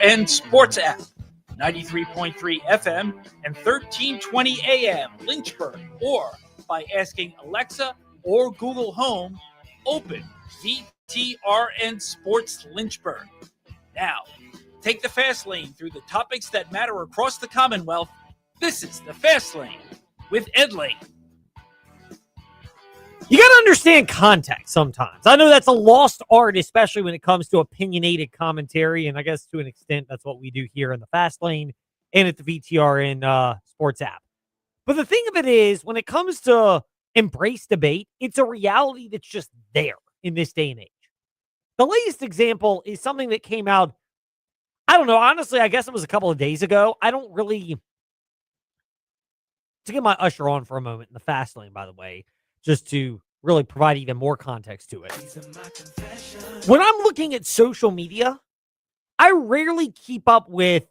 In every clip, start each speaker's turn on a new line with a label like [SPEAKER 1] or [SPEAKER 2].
[SPEAKER 1] and Sports app, 93.3 FM and 1320 AM Lynchburg, or by asking Alexa or Google Home, open VTRN Sports Lynchburg. Now, take the fast lane through the topics that matter across the Commonwealth. This is the Fast Lane with Ed Lane.
[SPEAKER 2] You got to understand context sometimes. I know that's a lost art, especially when it comes to opinionated commentary, and I guess to an extent that's what we do here in the Fast Lane and at the VTRN Sports app. But the thing of it is, when it comes to embrace debate, it's a reality that's just there in this day and age. The latest example is something that came out, I don't know, honestly, I guess it was a couple of days ago. I don't really, to get my usher on for a moment in the Fast Lane, by the way, just to really provide even more context to it. When I'm looking at social media, I rarely keep up with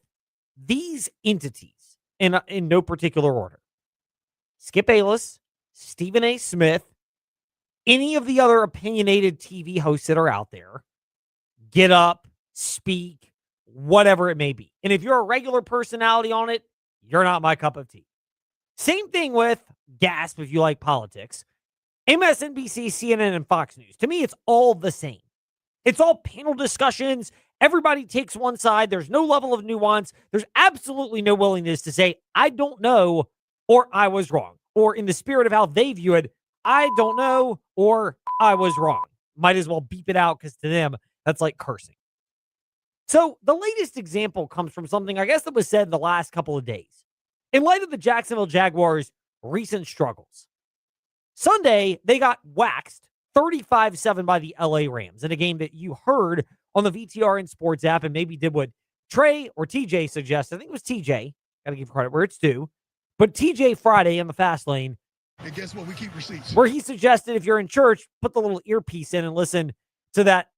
[SPEAKER 2] these entities in no particular order. Skip Bayless, Stephen A. Smith, any of the other opinionated TV hosts that are out there, Get Up, Speak, whatever it may be. And if you're a regular personality on it, you're not my cup of tea. Same thing with Gasp if you like politics. MSNBC, CNN, and Fox News. To me, it's all the same. It's all panel discussions. Everybody takes one side. There's no level of nuance. There's absolutely no willingness to say, I don't know, or I was wrong. Or in the spirit of how they view it, I don't know, or I was wrong. Might as well beep it out because to them, that's like cursing. So the latest example comes from something I guess that was said the last couple of days. In light of the Jacksonville Jaguars' recent struggles, Sunday, they got waxed 35-7 by the LA Rams in a game that you heard on the VTRN Sports app and maybe did what Trey or TJ suggested. I think it was TJ. Got to give credit where it's due. But TJ Friday in the Fast Lane.
[SPEAKER 3] And guess what? We keep receipts.
[SPEAKER 2] Where he suggested if you're in church, put the little earpiece in and listen to that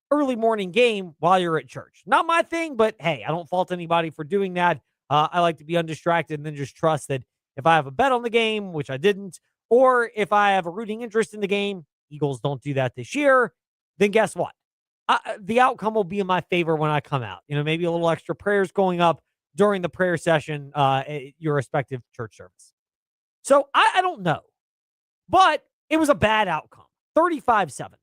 [SPEAKER 2] early morning game while you're at church. Not my thing, but hey, I don't fault anybody for doing that. I like to be undistracted and then just trust that if I have a bet on the game, which I didn't, or if I have a rooting interest in the game, Eagles don't do that this year, then guess what? The outcome will be in my favor when I come out. You know, maybe a little extra prayers going up during the prayer session at your respective church service. So I don't know. But it was a bad outcome. 35-7.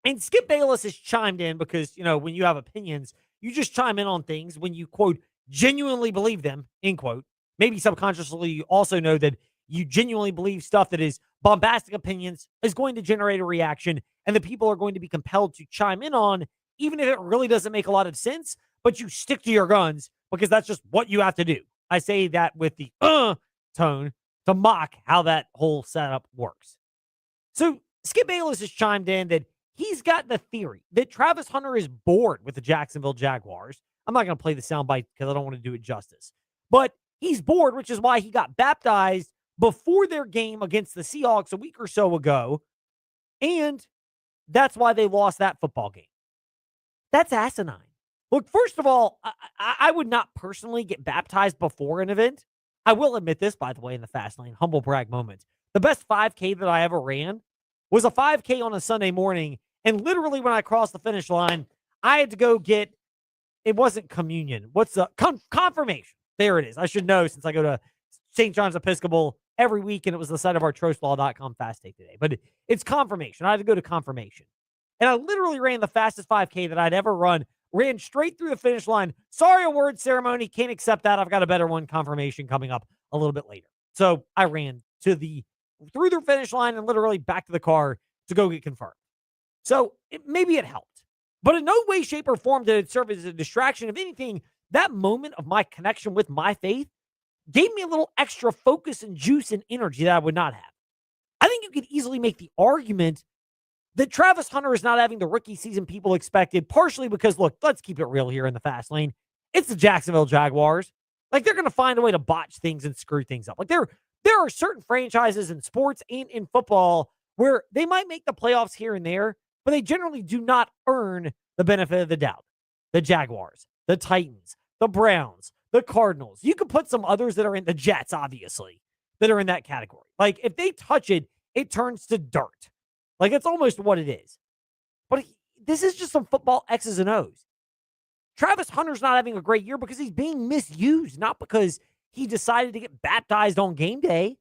[SPEAKER 2] And Skip Bayless has chimed in because, you know, when you have opinions, you just chime in on things when you, quote, genuinely believe them, end quote. Maybe subconsciously you also know that you genuinely believe stuff that is bombastic opinions is going to generate a reaction, and the people are going to be compelled to chime in on, even if it really doesn't make a lot of sense, but you stick to your guns because that's just what you have to do. I say that with the tone to mock how that whole setup works. So Skip Bayless has chimed in that he's got the theory that Travis Hunter is bored with the Jacksonville Jaguars. I'm not going to play the soundbite because I don't want to do it justice. But he's bored, which is why he got baptized before their game against the Seahawks a week or so ago, and that's why they lost that football game. That's asinine. Look, first of all, I would not personally get baptized before an event. I will admit this, by the way, in the Fast Lane, humble brag moment. The best 5K that I ever ran was a 5K on a Sunday morning, and literally when I crossed the finish line, I had to go get, it wasn't communion. What's the, confirmation. There it is. I should know since I go to St. John's Episcopal every week, and it was the site of our TrostLaw.com fast take today. But it's confirmation. I had to go to confirmation. And I literally ran the fastest 5K that I'd ever run, ran straight through the finish line. Sorry, award ceremony. Can't accept that. I've got a better one, confirmation, coming up a little bit later. So I ran through the finish line and literally back to the car to go get confirmed. So maybe it helped. But in no way, shape, or form did it serve as a distraction. If anything, that moment of my connection with my faith gave me a little extra focus and juice and energy that I would not have. I think you could easily make the argument that Travis Hunter is not having the rookie season people expected, partially because, look, let's keep it real here in the Fast Lane. It's the Jacksonville Jaguars. Like, they're going to find a way to botch things and screw things up. Like, there are certain franchises in sports and in football where they might make the playoffs here and there, but they generally do not earn the benefit of the doubt. The Jaguars, the Titans, the Browns, the Cardinals. You could put some others that are in the Jets, obviously, that are in that category. Like, if they touch it, it turns to dirt. Like, it's almost what it is. But this is just some football X's and O's. Travis Hunter's not having a great year because he's being misused, not because he decided to get baptized on game day.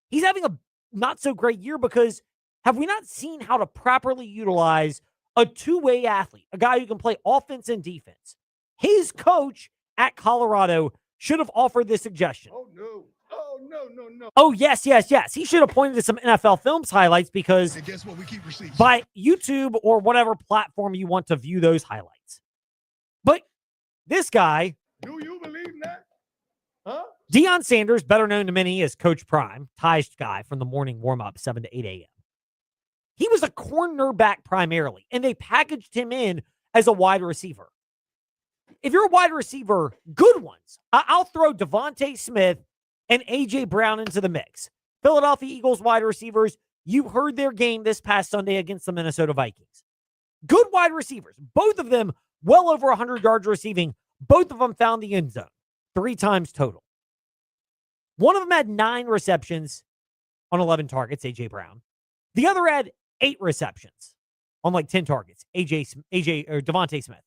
[SPEAKER 2] He's having a not so great year because have we not seen how to properly utilize a two-way athlete, a guy who can play offense and defense? His coach at Colorado should have offered this suggestion.
[SPEAKER 3] Oh, no. Oh, no.
[SPEAKER 2] Oh, yes. He should have pointed to some NFL Films highlights because
[SPEAKER 3] And guess what? We keep receipts.
[SPEAKER 2] by YouTube or whatever platform you want to view those highlights. But this guy,
[SPEAKER 3] Do you believe that? Huh?
[SPEAKER 2] Deion Sanders, better known to many as Coach Prime, Ty's guy from the morning warm-up, 7 to 8 a.m. He was a cornerback primarily, and they packaged him in as a wide receiver. If you're a wide receiver, good ones. I'll throw Devontae Smith and A.J. Brown into the mix. Philadelphia Eagles wide receivers, you heard their game this past Sunday against the Minnesota Vikings. Good wide receivers, both of them well over 100 yards receiving. Both of them found the end zone 3 times total. One of them had 9 receptions on 11 targets, A.J. Brown. The other had 8 receptions on like 10 targets, Devontae Smith.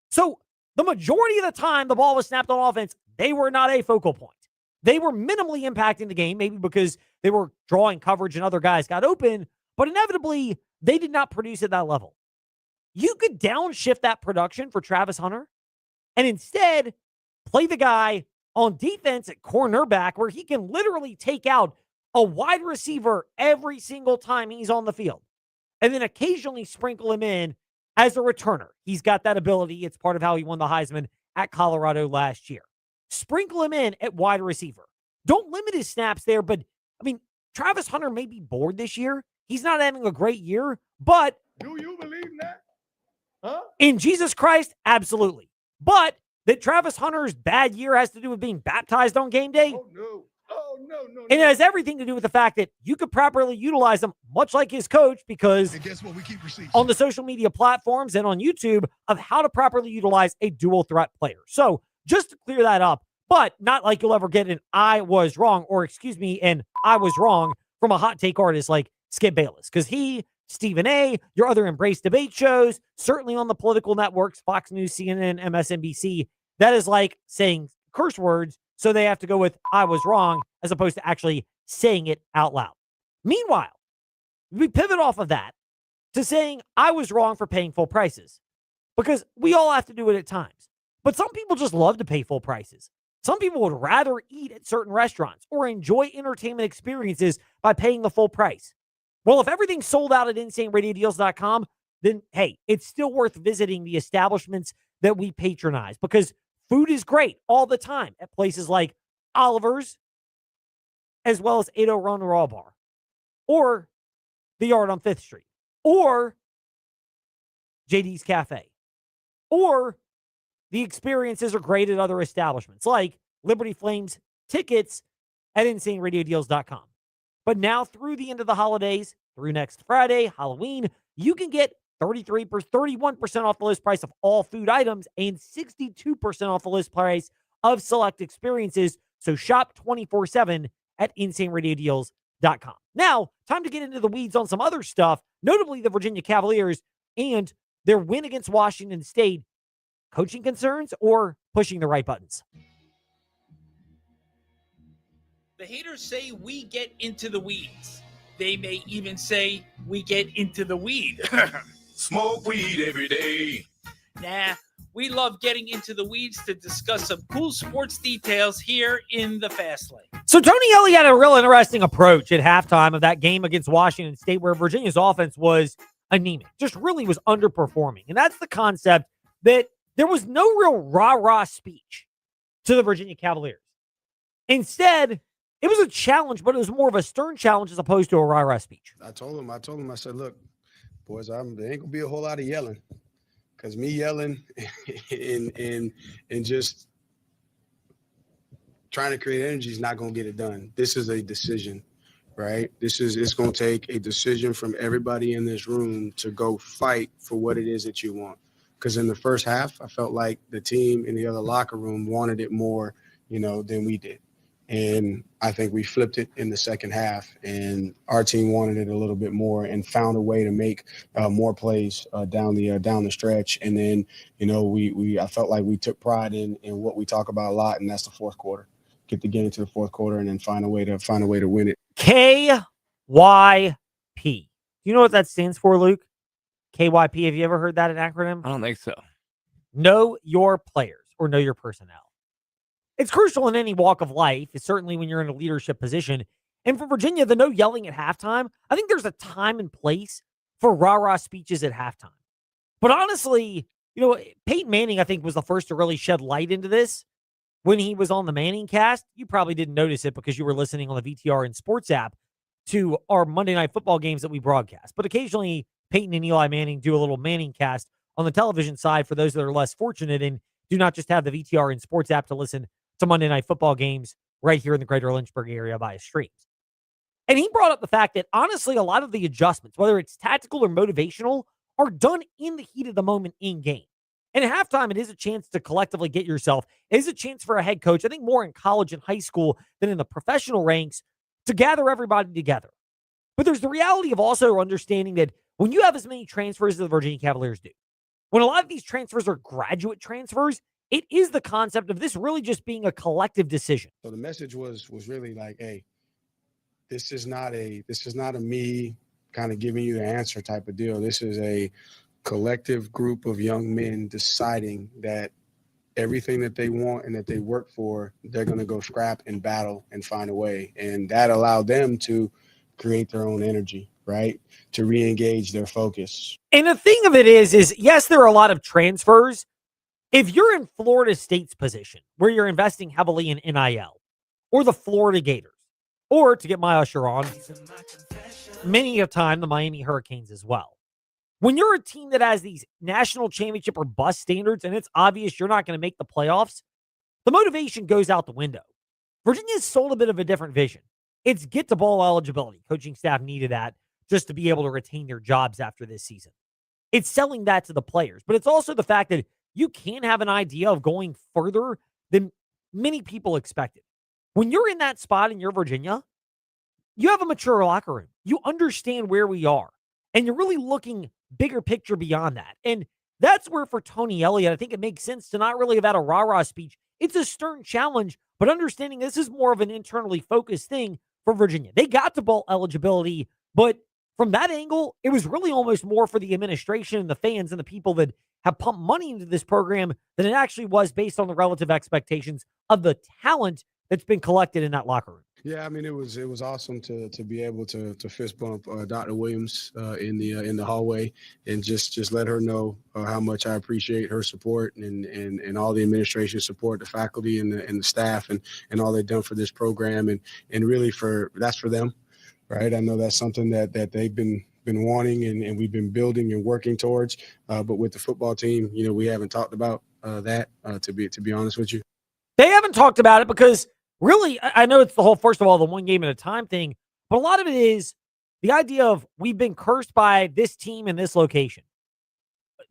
[SPEAKER 2] So the majority of the time the ball was snapped on offense, they were not a focal point. They were minimally impacting the game, maybe because they were drawing coverage and other guys got open, but inevitably they did not produce at that level. You could downshift that production for Travis Hunter and instead play the guy on defense at cornerback where he can literally take out a wide receiver every single time he's on the field and then occasionally sprinkle him in as a returner. He's got that ability. It's part of how he won the Heisman at Colorado last year. Sprinkle him in at wide receiver. Don't limit his snaps there, but I mean, Travis Hunter may be bored this year. He's not having a great year, but
[SPEAKER 3] Do you believe that? Huh?
[SPEAKER 2] in Jesus Christ, absolutely. But that Travis Hunter's bad year has to do with being baptized on game day.
[SPEAKER 3] Oh, no. Oh, no.
[SPEAKER 2] And it has everything to do with the fact that you could properly utilize him, much like his coach, because
[SPEAKER 3] And guess what? We keep receipts.
[SPEAKER 2] on the social media platforms and on YouTube of how to properly utilize a dual threat player. So just to clear that up, but not like you'll ever get an I was wrong or excuse me, and I was wrong from a hot take artist like Skip Bayless. Because he, Stephen A., your other Embrace debate shows, certainly on the political networks, Fox News, CNN, MSNBC, that is like saying curse words. So they have to go with I was wrong as opposed to actually saying it out loud. Meanwhile, we pivot off of that to saying I was wrong for paying full prices because we all have to do it at times. But some people just love to pay full prices. Some people would rather eat at certain restaurants or enjoy entertainment experiences by paying the full price. Well, if everything's sold out at InsaneRadioDeals.com, then hey, it's still worth visiting the establishments that we patronize because food is great all the time at places like Oliver's, as well as 80 Run Raw Bar, or the Yard on 5th Street, or JD's Cafe, or the experiences are great at other establishments like Liberty Flames tickets at InsaneRadioDeals.com. But now through the end of the holidays, through next Friday, Halloween, you can get 31% off the list price of all food items and 62% off the list price of select experiences. So shop 24/7 at InsaneRadioDeals.com. Now, time to get into the weeds on some other stuff, notably the Virginia Cavaliers and their win against Washington State. Coaching concerns or pushing the right buttons?
[SPEAKER 1] The haters say we get into the weeds. They may even say we get into the weed.
[SPEAKER 4] Smoke weed every day.
[SPEAKER 1] Nah, we love getting into the weeds to discuss some cool sports details here in the Fast Lane.
[SPEAKER 2] So Tony Elliott had a real interesting approach at halftime of that game against Washington State where Virginia's offense was anemic, just really was underperforming. And that's the concept that there was no real rah-rah speech to the Virginia Cavaliers. Instead, it was a challenge, but it was more of a stern challenge as opposed to a rah-rah speech.
[SPEAKER 5] I told him, I said, look, boys, there ain't gonna be a whole lot of yelling. Because me yelling and just trying to create energy is not gonna get it done. This is a decision, right? It's gonna take a decision from everybody in this room to go fight for what it is that you want. Because in the first half, I felt like the team in the other locker room wanted it more, than we did. And I think we flipped it in the second half, and our team wanted it a little bit more and found a way to make more plays down the stretch. And then, I felt like we took pride in what we talk about a lot, and that's the fourth quarter. Get the game to the fourth quarter and then find a way to win it.
[SPEAKER 2] KYP. Do you know what that stands for, Luke? KYP. Have you ever heard that an acronym?
[SPEAKER 6] I don't think so.
[SPEAKER 2] Know your players or know your personnel. It's crucial in any walk of life, certainly when you're in a leadership position. And for Virginia, the no yelling at halftime, I think there's a time and place for rah-rah speeches at halftime. But honestly, Peyton Manning, I think, was the first to really shed light into this when he was on the Manning cast. You probably didn't notice it because you were listening on the VTR and Sports app to our Monday Night Football games that we broadcast. But occasionally, Peyton and Eli Manning do a little Manning cast on the television side for those that are less fortunate and do not just have the VTR and Sports app to listen to Monday Night Football games right here in the greater Lynchburg area via streams. And he brought up the fact that, honestly, a lot of the adjustments, whether it's tactical or motivational, are done in the heat of the moment in game. And at halftime, it is a chance to collectively get yourself. It is a chance for a head coach, I think more in college and high school than in the professional ranks, to gather everybody together. But there's the reality of also understanding that when you have as many transfers as the Virginia Cavaliers do, when a lot of these transfers are graduate transfers, it is the concept of this really just being a collective decision.
[SPEAKER 5] So the message was really like, hey, this is not a me kind of giving you the answer type of deal. This is a collective group of young men deciding that everything that they want and that they work for, they're going to go scrap and battle and find a way. And that allowed them to create their own energy, right? To re-engage their focus.
[SPEAKER 2] And the thing of it is yes, there are a lot of transfers. If you're in Florida State's position, where you're investing heavily in NIL, or the Florida Gators, or to get my usher on, many a time the Miami Hurricanes as well. When you're a team that has these national championship or bust standards, and it's obvious you're not going to make the playoffs, the motivation goes out the window. Virginia's sold a bit of a different vision. It's get to bowl eligibility. Coaching staff needed that just to be able to retain their jobs after this season. It's selling that to the players, but it's also the fact that you can have an idea of going further than many people expected. When you're in that spot and you're Virginia, you have a mature locker room. You understand where we are, and you're really looking bigger picture beyond that. And that's where for Tony Elliott, I think it makes sense to not really have had a rah-rah speech. It's a stern challenge, but understanding this is more of an internally focused thing for Virginia. They got to bowl eligibility, but from that angle, it was really almost more for the administration and the fans and the people that have pumped money into this program than it actually was based on the relative expectations of the talent that's been collected in that locker room.
[SPEAKER 5] Yeah, I mean, it was awesome to be able to fist bump Dr. Williams in the hallway and just let her know how much I appreciate her support and all the administration support, the faculty and the staff and all they've done for this program and really that's for them, right? I know that's something that they've been wanting and we've been building and working towards, but with the football team, we haven't talked about that to be honest with you.
[SPEAKER 2] They haven't talked about it because really, I know it's the whole, first of all, the one game at a time thing, but a lot of it is the idea of we've been cursed by this team in this location.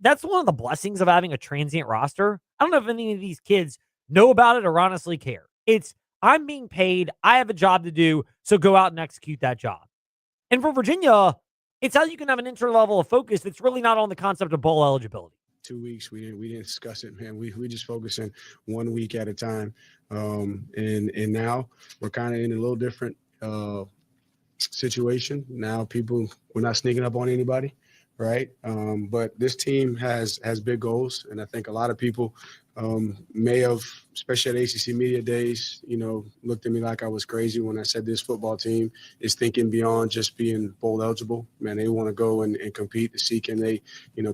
[SPEAKER 2] That's one of the blessings of having a transient roster. I don't know if any of these kids know about it or honestly care. It's, I'm being paid, I have a job to do, so go out and execute that job. And for Virginia, it's how you can have an internal level of focus that's really not on the concept of bowl eligibility.
[SPEAKER 5] 2 weeks. We didn't discuss it, man. We just focusing 1 week at a time. And now we're kind of in a little different situation. Now we're not sneaking up on anybody, right? But this team has big goals, and I think a lot of people may have, especially at ACC Media Days, looked at me like I was crazy when I said this football team is thinking beyond just being bowl eligible. Man, they want to go and compete to see can they,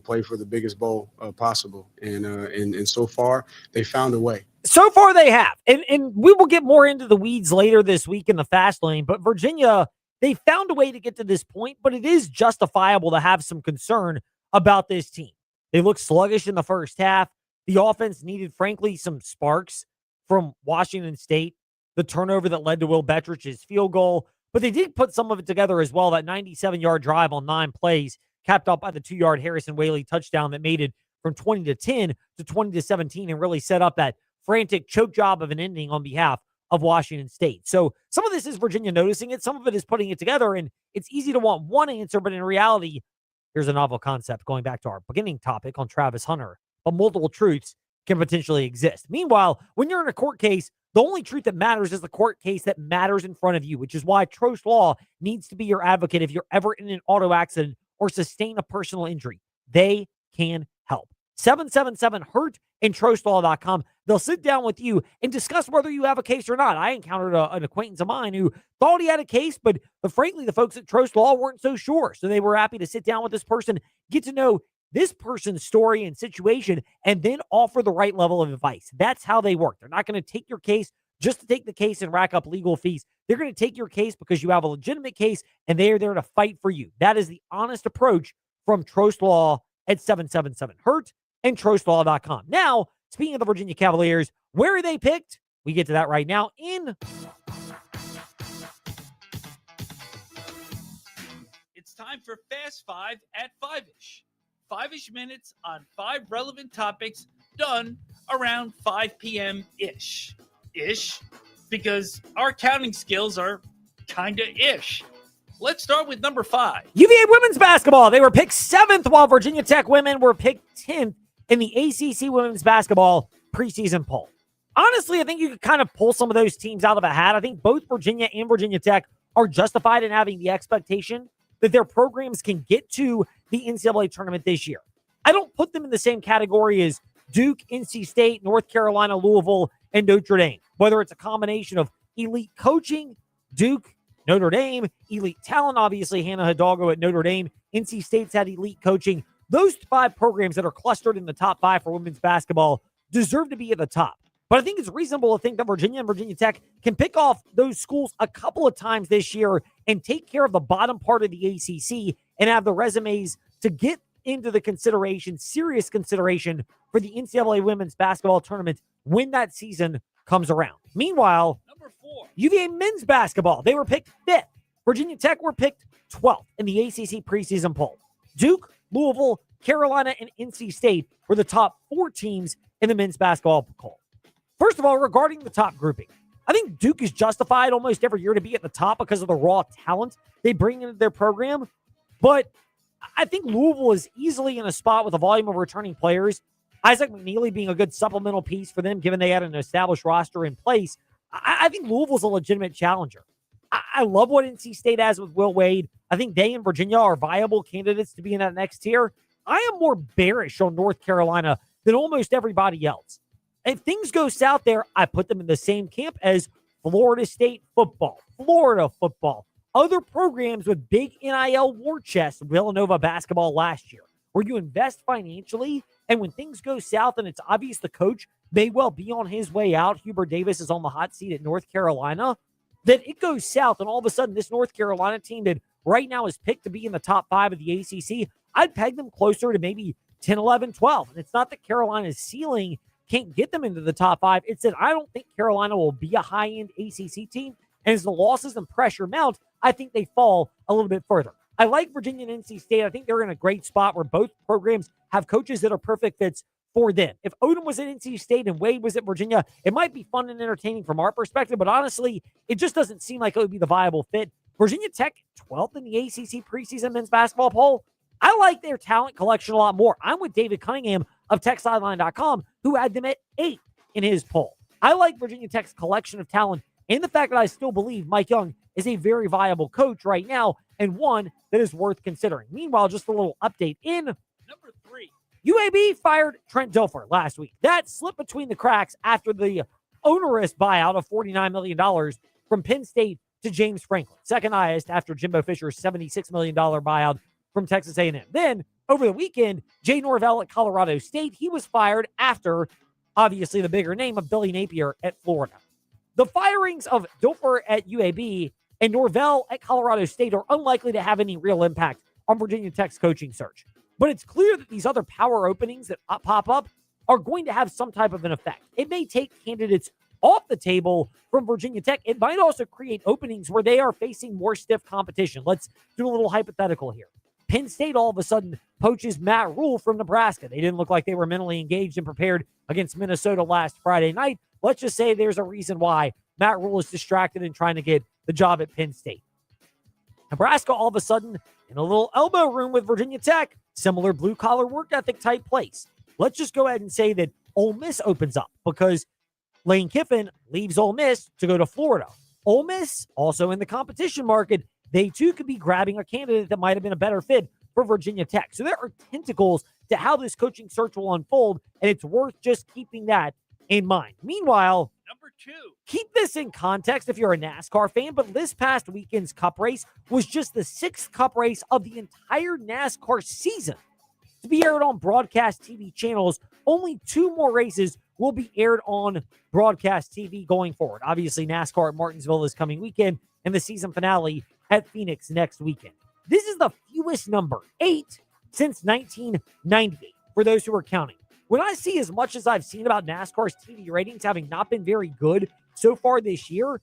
[SPEAKER 5] play for the biggest bowl possible. And so far, they found a way.
[SPEAKER 2] So far, they have. And we will get more into the weeds later this week in the fast lane. But Virginia, they found a way to get to this point, but it is justifiable to have some concern about this team. They look sluggish in the first half. The offense needed, frankly, some sparks from Washington State, the turnover that led to Will Bettridge's field goal. But they did put some of it together as well, that 97-yard drive on 9 plays, capped off by the 2-yard Harrison Whaley touchdown that made it from 20-10 to 20-17 and really set up that frantic choke job of an ending on behalf of Washington State. So some of this is Virginia noticing it. Some of it is putting it together, and it's easy to want one answer, but in reality, here's a novel concept going back to our beginning topic on Travis Hunter. But multiple truths can potentially exist. Meanwhile, when you're in a court case, the only truth that matters is the court case that matters in front of you, which is why Trost Law needs to be your advocate if you're ever in an auto accident or sustain a personal injury. They can help. 777-HURT and TrostLaw.com. They'll sit down with you and discuss whether you have a case or not. I encountered an acquaintance of mine who thought he had a case, but frankly, the folks at Trost Law weren't so sure. So they were happy to sit down with this person, get to know this person's story and situation, and then offer the right level of advice. That's how they work. They're not going to take your case just to take the case and rack up legal fees. They're going to take your case because you have a legitimate case, and they are there to fight for you. That is the honest approach from Trost Law at 777-HURT and TrostLaw.com. Now, speaking of the Virginia Cavaliers, where are they picked? We get to that right now in...
[SPEAKER 1] It's time for Fast Five at Five-ish. 5-ish minutes on 5 relevant topics done around 5 p.m.-ish. Ish, because our counting skills are kinda ish. Let's start with number 5.
[SPEAKER 2] UVA women's basketball. They were picked 7th, while Virginia Tech women were picked 10th in the ACC women's basketball preseason poll. Honestly, I think you could kind of pull some of those teams out of a hat. I think both Virginia and Virginia Tech are justified in having the expectation that their programs can get to the NCAA tournament this year. I don't put them in the same category as Duke, NC State, North Carolina, Louisville, and Notre Dame. Whether it's a combination of elite coaching, Duke, Notre Dame, elite talent, obviously Hannah Hidalgo at Notre Dame, NC State's had elite coaching. Those 5 programs that are clustered in the top 5 for women's basketball deserve to be at the top. But I think it's reasonable to think that Virginia and Virginia Tech can pick off those schools a couple of times this year and take care of the bottom part of the ACC and have the resumes to get into the consideration, serious consideration for the NCAA women's basketball tournament when that season comes around. Meanwhile,
[SPEAKER 1] Number 4.
[SPEAKER 2] UVA men's basketball, they were picked 5th. Virginia Tech were picked 12th in the ACC preseason poll. Duke, Louisville, Carolina, and NC State were the top 4 teams in the men's basketball poll. First of all, regarding the top grouping, I think Duke is justified almost every year to be at the top because of the raw talent they bring into their program. But I think Louisville is easily in a spot with a volume of returning players. Isaac McNeely being a good supplemental piece for them, given they had an established roster in place. I think Louisville's a legitimate challenger. I love what NC State has with Will Wade. I think they and Virginia are viable candidates to be in that next tier. I am more bearish on North Carolina than almost everybody else. If things go south there, I put them in the same camp as Florida State football, Florida football, other programs with big NIL war chests, Villanova basketball last year, where you invest financially, and when things go south and it's obvious the coach may well be on his way out, Hubert Davis is on the hot seat at North Carolina, that it goes south, and all of a sudden this North Carolina team that right now is picked to be in the top 5 of the ACC, I'd peg them closer to maybe 10, 11, 12. And it's not that Carolina's ceiling can't get them into the top 5. It's that I don't think Carolina will be a high-end ACC team. And as the losses and pressure mount, I think they fall a little bit further. I like Virginia and NC State. I think they're in a great spot where both programs have coaches that are perfect fits for them. If Odom was at NC State and Wade was at Virginia, it might be fun and entertaining from our perspective, but honestly, it just doesn't seem like it would be the viable fit. Virginia Tech, 12th in the ACC preseason men's basketball poll. I like their talent collection a lot more. I'm with David Cunningham of TechSideline.com, who had them at 8th in his poll. I like Virginia Tech's collection of talent and the fact that I still believe Mike Young is a very viable coach right now and one that is worth considering. Meanwhile, just a little update in
[SPEAKER 1] Number 3.
[SPEAKER 2] UAB fired Trent Dilfer last week. That slipped between the cracks after the onerous buyout of $49 million from Penn State to James Franklin, second highest after Jimbo Fisher's $76 million buyout from Texas A&M. Then, over the weekend, Jay Norvell at Colorado State, he was fired after, obviously, the bigger name of Billy Napier at Florida. The firings of Dilfer at UAB and Norvell at Colorado State are unlikely to have any real impact on Virginia Tech's coaching search. But it's clear that these other power openings that pop up are going to have some type of an effect. It may take candidates off the table from Virginia Tech. It might also create openings where they are facing more stiff competition. Let's do a little hypothetical here. Penn State all of a sudden poaches Matt Rule from Nebraska. They didn't look like they were mentally engaged and prepared against Minnesota last Friday night. Let's just say there's a reason why Matt Rule is distracted and trying to get the job at Penn State. Nebraska, all of a sudden, in a little elbow room with Virginia Tech, similar blue-collar work ethic type place. Let's just go ahead and say that Ole Miss opens up because Lane Kiffin leaves Ole Miss to go to Florida. Ole Miss, also in the competition market, they too could be grabbing a candidate that might have been a better fit for Virginia Tech. So there are tentacles to how this coaching search will unfold, and it's worth just keeping that in mind. Meanwhile,
[SPEAKER 1] Number 2.
[SPEAKER 2] keep this in context if you're a NASCAR fan, but this past weekend's Cup race was just the 6th Cup race of the entire NASCAR season to be aired on broadcast TV channels. Only 2 more races will be aired on broadcast TV going forward. Obviously, NASCAR at Martinsville this coming weekend and the season finale at Phoenix next weekend. This is the fewest number, 8, since 1998, for those who are counting. When I see as much as I've seen about NASCAR's TV ratings having not been very good so far this year,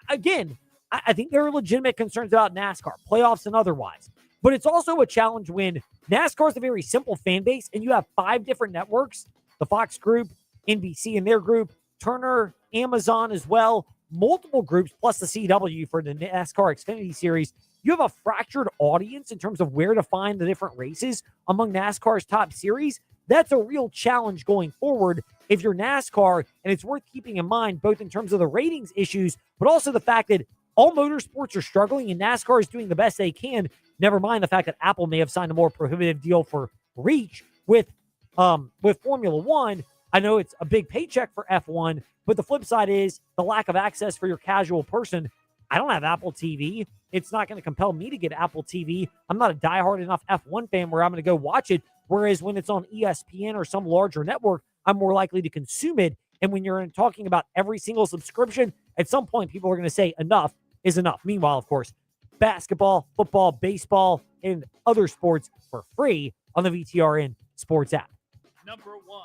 [SPEAKER 2] again, I think there are legitimate concerns about NASCAR, playoffs and otherwise. But it's also a challenge when NASCAR is a very simple fan base and you have 5 different networks, the Fox Group, NBC and their group, Turner, Amazon as well, multiple groups, plus the CW for the NASCAR Xfinity Series. You have a fractured audience in terms of where to find the different races among NASCAR's top series. That's a real challenge going forward if you're NASCAR, and it's worth keeping in mind both in terms of the ratings issues, but also the fact that all motorsports are struggling and NASCAR is doing the best they can. Never mind the fact that Apple may have signed a more prohibitive deal for reach with Formula One. I know it's a big paycheck for F1, but the flip side is the lack of access for your casual person. I don't have Apple TV. It's not going to compel me to get Apple TV. I'm not a diehard enough F1 fan where I'm going to go watch it. Whereas when it's on ESPN or some larger network, I'm more likely to consume it. And when you're talking about every single subscription, at some point, people are going to say enough is enough. Meanwhile, of course, basketball, football, baseball, and other sports for free on the VTRN Sports app.
[SPEAKER 1] Number 1.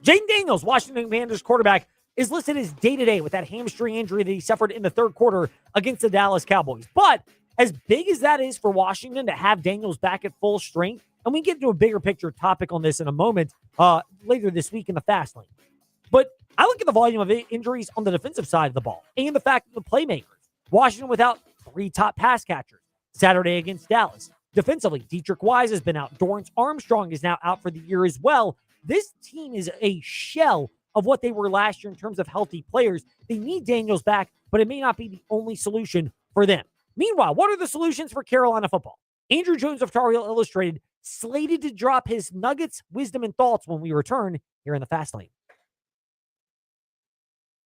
[SPEAKER 2] Jaden Daniels, Washington Commanders quarterback, is listed as day-to-day with that hamstring injury that he suffered in the third quarter against the Dallas Cowboys. But as big as that is for Washington to have Daniels back at full strength, and we can get into a bigger picture topic on this in a moment later this week in the Fast Lane. But I look at the volume of injuries on the defensive side of the ball and the fact that the playmakers, Washington without 3 top pass catchers Saturday against Dallas. Defensively, Dietrich Wise has been out. Dorrance Armstrong is now out for the year as well. This team is a shell of what they were last year in terms of healthy players. They need Daniels back, but it may not be the only solution for them. Meanwhile, what are the solutions for Carolina football? Andrew Jones of Tar Heel Illustrated slated to drop his nuggets, wisdom, and thoughts when we return here in the Fast Lane.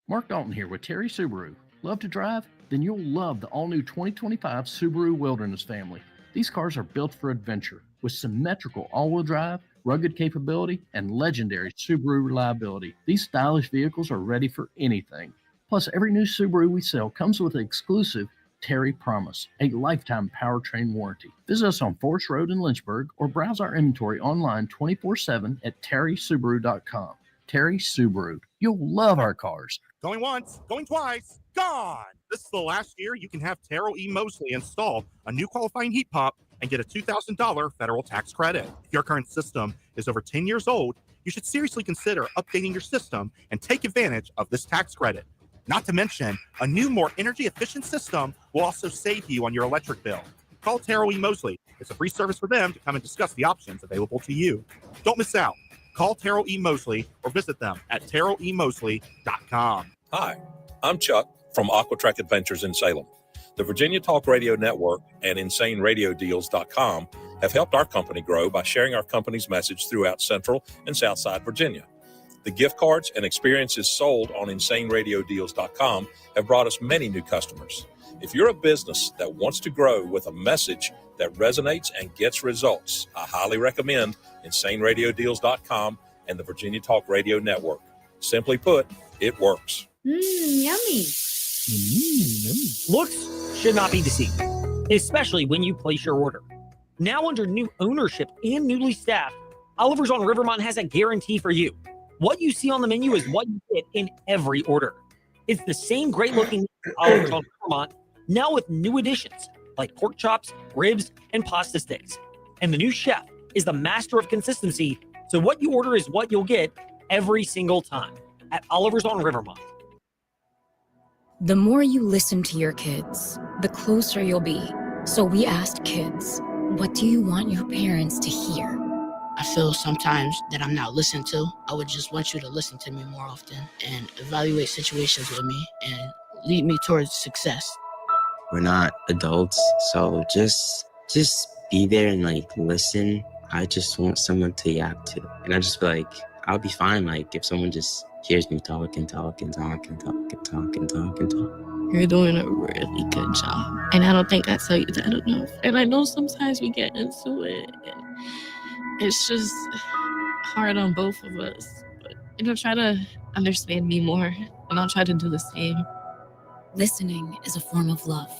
[SPEAKER 6] Mark Dalton here with Terry Subaru. Love to drive? Then you'll love the all-new 2025 Subaru Wilderness family. These cars are built for adventure with symmetrical all-wheel drive, rugged capability, and legendary Subaru reliability. These stylish vehicles are ready for anything. Plus, every new Subaru we sell comes with an exclusive Terry Promise, a lifetime powertrain warranty. Visit us on Forest Road in Lynchburg or browse our inventory online 24/7 at terrysubaru.com. Terry Subaru. You'll love our cars.
[SPEAKER 7] Going once, going twice, gone. This is the last year you can have Terrell E. Mosley install a new qualifying heat pump and get a $2,000 federal tax credit. If your current system is over 10 years old, you should seriously consider updating your system and take advantage of this tax credit. Not to mention, a new, more energy-efficient system will also save you on your electric bill. Call Terrell E. Mosley. It's a free service for them to come and discuss the options available to you. Don't miss out. Call Terrell E. Mosley or visit them at terrellemosley.com.
[SPEAKER 8] Hi, I'm Chuck from Aquatrack Adventures in Salem. The Virginia Talk Radio Network and InsaneRadioDeals.com have helped our company grow by sharing our company's message throughout Central and Southside Virginia. The gift cards and experiences sold on InsaneRadioDeals.com have brought us many new customers. If you're a business that wants to grow with a message that resonates and gets results, I highly recommend InsaneRadioDeals.com and the Virginia Talk Radio Network. Simply put, it works.
[SPEAKER 9] Yummy.
[SPEAKER 2] Looks should not be deceiving, especially when you place your order. Now under new ownership and newly staffed, Oliver's on Rivermont has a guarantee for you. What you see on the menu is what you get in every order. It's the same great-looking Oliver's on Rivermont, now with new additions like pork chops, ribs, and pasta sticks. And the new chef is the master of consistency, so what you order is what you'll get every single time at Oliver's on Rivermont.
[SPEAKER 9] The more you listen to your kids, the closer you'll be. So we asked kids, what do you want your parents to hear?
[SPEAKER 10] I feel sometimes that I'm not listened to. I would just want you to listen to me more often and evaluate situations with me and lead me towards success.
[SPEAKER 11] We're not adults, so just be there and listen. I just want someone to yap to. And I just feel like I'll be fine if someone just hears me talk.
[SPEAKER 10] You're doing a really good job. And I don't think I tell you that enough. And I know sometimes we get into it. And it's just hard on both of us. But try to understand me more. And I'll try to do the same.
[SPEAKER 9] Listening is a form of love.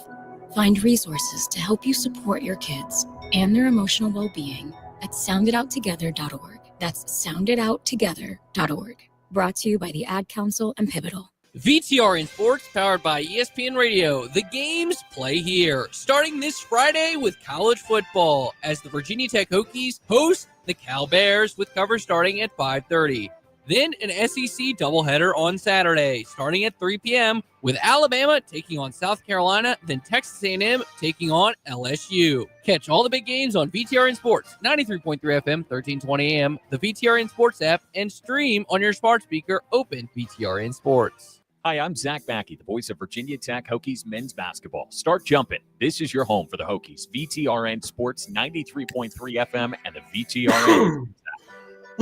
[SPEAKER 9] Find resources to help you support your kids and their emotional well-being at sounditouttogether.org. That's sounditouttogether.org. Brought to you by the Ad Council and Pivotal.
[SPEAKER 12] VTR in Sports, powered by ESPN Radio. The games play here. Starting this Friday with college football, as the Virginia Tech Hokies host the Cal Bears, with coverage starting at 5:30. Then an SEC doubleheader on Saturday, starting at 3 p.m. with Alabama taking on South Carolina, then Texas A&M taking on LSU. Catch all the big games on VTRN Sports, 93.3 FM, 1320 AM, the VTRN Sports app, and stream on your smart speaker. Open VTRN Sports.
[SPEAKER 13] Hi, I'm Zach Mackey, the voice of Virginia Tech Hokies men's basketball. Start jumping. This is your home for the Hokies. VTRN Sports, 93.3 FM, and the VTRN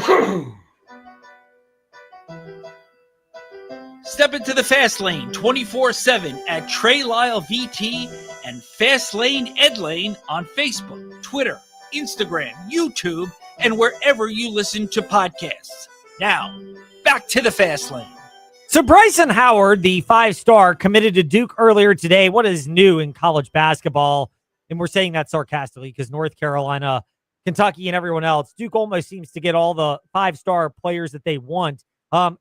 [SPEAKER 13] app.
[SPEAKER 1] Step into the Fast Lane 24/7 at Trey Lyle VT and Fast Lane Ed Lane on Facebook, Twitter, Instagram, YouTube, and wherever you listen to podcasts. Now, back to the Fast Lane.
[SPEAKER 2] So Bryson Howard, the 5-star, committed to Duke earlier today. What is new in college basketball? And we're saying that sarcastically because North Carolina, Kentucky, and everyone else, Duke almost seems to get all the 5-star players that they want. And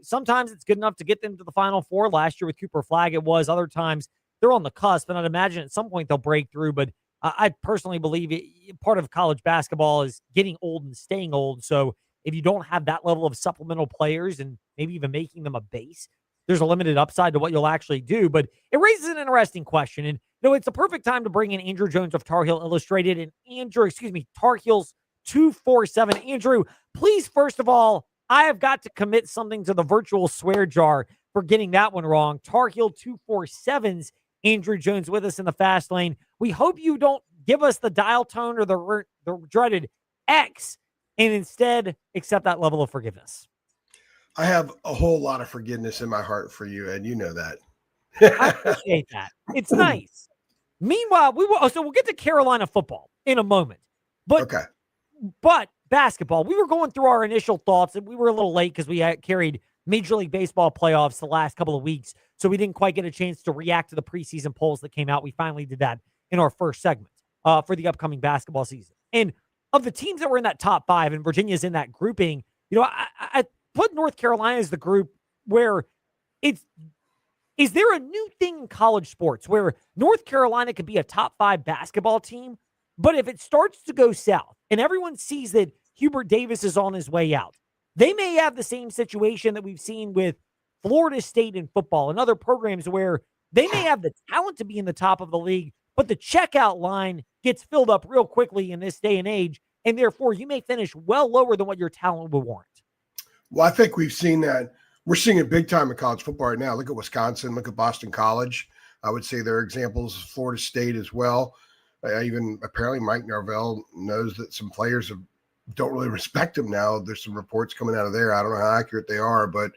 [SPEAKER 2] sometimes it's good enough to get them to the Final Four. Last year with Cooper Flagg, it was. Other times they're on the cusp, and I'd imagine at some point they'll break through. But I personally believe part of college basketball is getting old and staying old. So if you don't have that level of supplemental players and maybe even making them a base, there's a limited upside to what you'll actually do. But it raises an interesting question. And it's a perfect time to bring in Andrew Jones of Tar Heel Illustrated and Tar Heels 247. Andrew, please, first of all, I have got to commit something to the virtual swear jar for getting that one wrong. Tar Heel 247's Andrew Jones with us in the Fast Lane. We hope you don't give us the dial tone or the dreaded X and instead accept that level of forgiveness.
[SPEAKER 14] I have a whole lot of forgiveness in my heart for you, and you know that.
[SPEAKER 2] I appreciate that. It's nice. Meanwhile, we'll get to Carolina football in a moment. But basketball, we were going through our initial thoughts, and we were a little late because we had carried Major League Baseball playoffs the last couple of weeks, so we didn't quite get a chance to react to the preseason polls that came out. We finally did that in our first segment for the upcoming basketball season. And of the teams that were in that top 5, and Virginia's in that grouping, I put North Carolina as the group where is there a new thing in college sports where North Carolina could be a top 5 basketball team, but if it starts to go south and everyone sees that Hubert Davis is on his way out, they may have the same situation that we've seen with Florida State in football and other programs where they may have the talent to be in the top of the league, but the checkout line gets filled up real quickly in this day and age, and therefore you may finish well lower than what your talent would warrant.
[SPEAKER 14] Well, I think we've seen that. We're seeing it big time in college football right now. Look at Wisconsin. Look at Boston College. I would say there are examples of Florida State as well. Even apparently Mike Norvell knows that some players don't really respect him now. There's some reports coming out of there. I don't know how accurate they are, but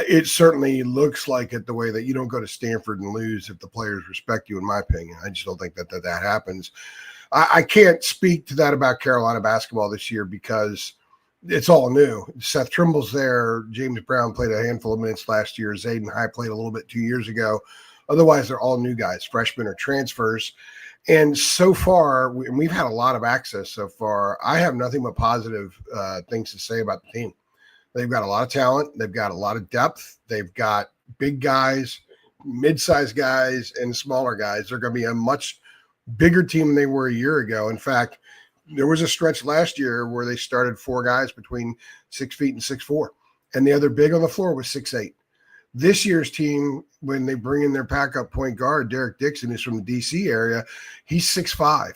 [SPEAKER 14] it certainly looks like it the way that you don't go to Stanford and lose if the players respect you, in my opinion. I just don't think that happens. I can't speak to that about Carolina basketball this year because it's all new. Seth Trimble's there. James Brown played a handful of minutes last year. Zayden High played a little bit 2 years ago. Otherwise, they're all new guys, freshmen or transfers. And so far, we've had a lot of access so far. I have nothing but positive things to say about the team. They've got a lot of talent. They've got a lot of depth. They've got big guys, mid-sized guys, and smaller guys. They're going to be a much bigger team than they were a year ago. In fact, there was a stretch last year where they started 4 guys between 6 feet and 6'4", and the other big on the floor was 6'8". This year's team, when they bring in their backup point guard, Derek Dixon, is from the D.C. area. He's 6'5".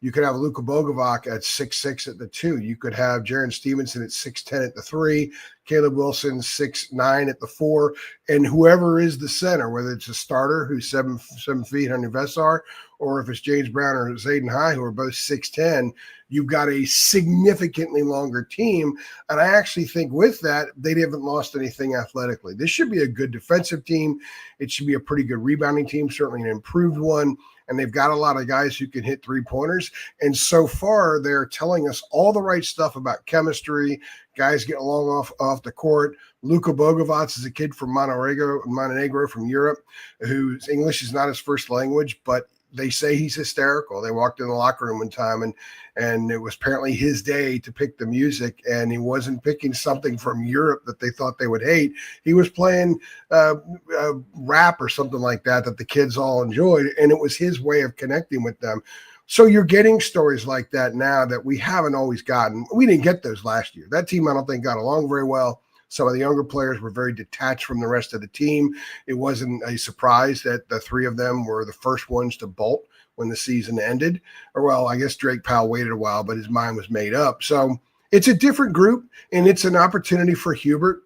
[SPEAKER 14] You could have Luka Bogovac at 6'6" at the 2. You could have Jaron Stevenson at 6'10" at the 3. Caleb Wilson 6'9" at the 4. And whoever is the center, whether it's a starter who's 7 feet, Hunter Vessar, or if it's James Brown or Zayden High, who are both 6'10", you've got a significantly longer team. And I actually think with that, they haven't lost anything athletically. This should be a good defensive team. It should be a pretty good rebounding team, certainly an improved one. And they've got a lot of guys who can hit three-pointers. And so far, they're telling us all the right stuff about chemistry, guys getting along off the court. Luka Bogovac is a kid from Montenegro from Europe, whose English is not his first language, but they say he's hysterical. They walked in the locker room one time, and it was apparently his day to pick the music, and he wasn't picking something from Europe that they thought they would hate. He was playing rap or something like that the kids all enjoyed, and it was his way of connecting with them. So you're getting stories like that now that we haven't always gotten. We didn't get those last year. That team, I don't think, got along very well. Some of the younger players were very detached from the rest of the team. It wasn't a surprise that the three of them were the first ones to bolt when the season ended. Or, well, I guess Drake Powell waited a while, but his mind was made up. So it's a different group, and it's an opportunity for Hubert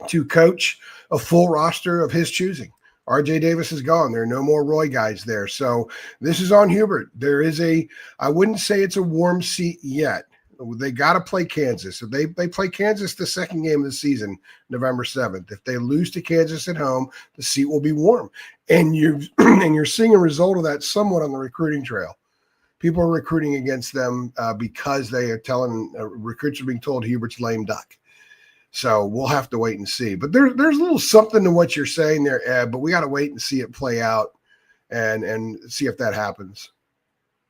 [SPEAKER 14] to coach a full roster of his choosing. RJ Davis is gone. There are no more Roy guys there. So this is on Hubert. There is I wouldn't say it's a warm seat yet. They got to play Kansas. If they play Kansas the second game of the season, November 7th. If they lose to Kansas at home, the seat will be warm. And you're seeing a result of that somewhat on the recruiting trail. People are recruiting against them because they are telling recruits are being told Hubert's lame duck. So we'll have to wait and see. But there's a little something to what you're saying there, Ed, but we got to wait and see it play out and see if that happens.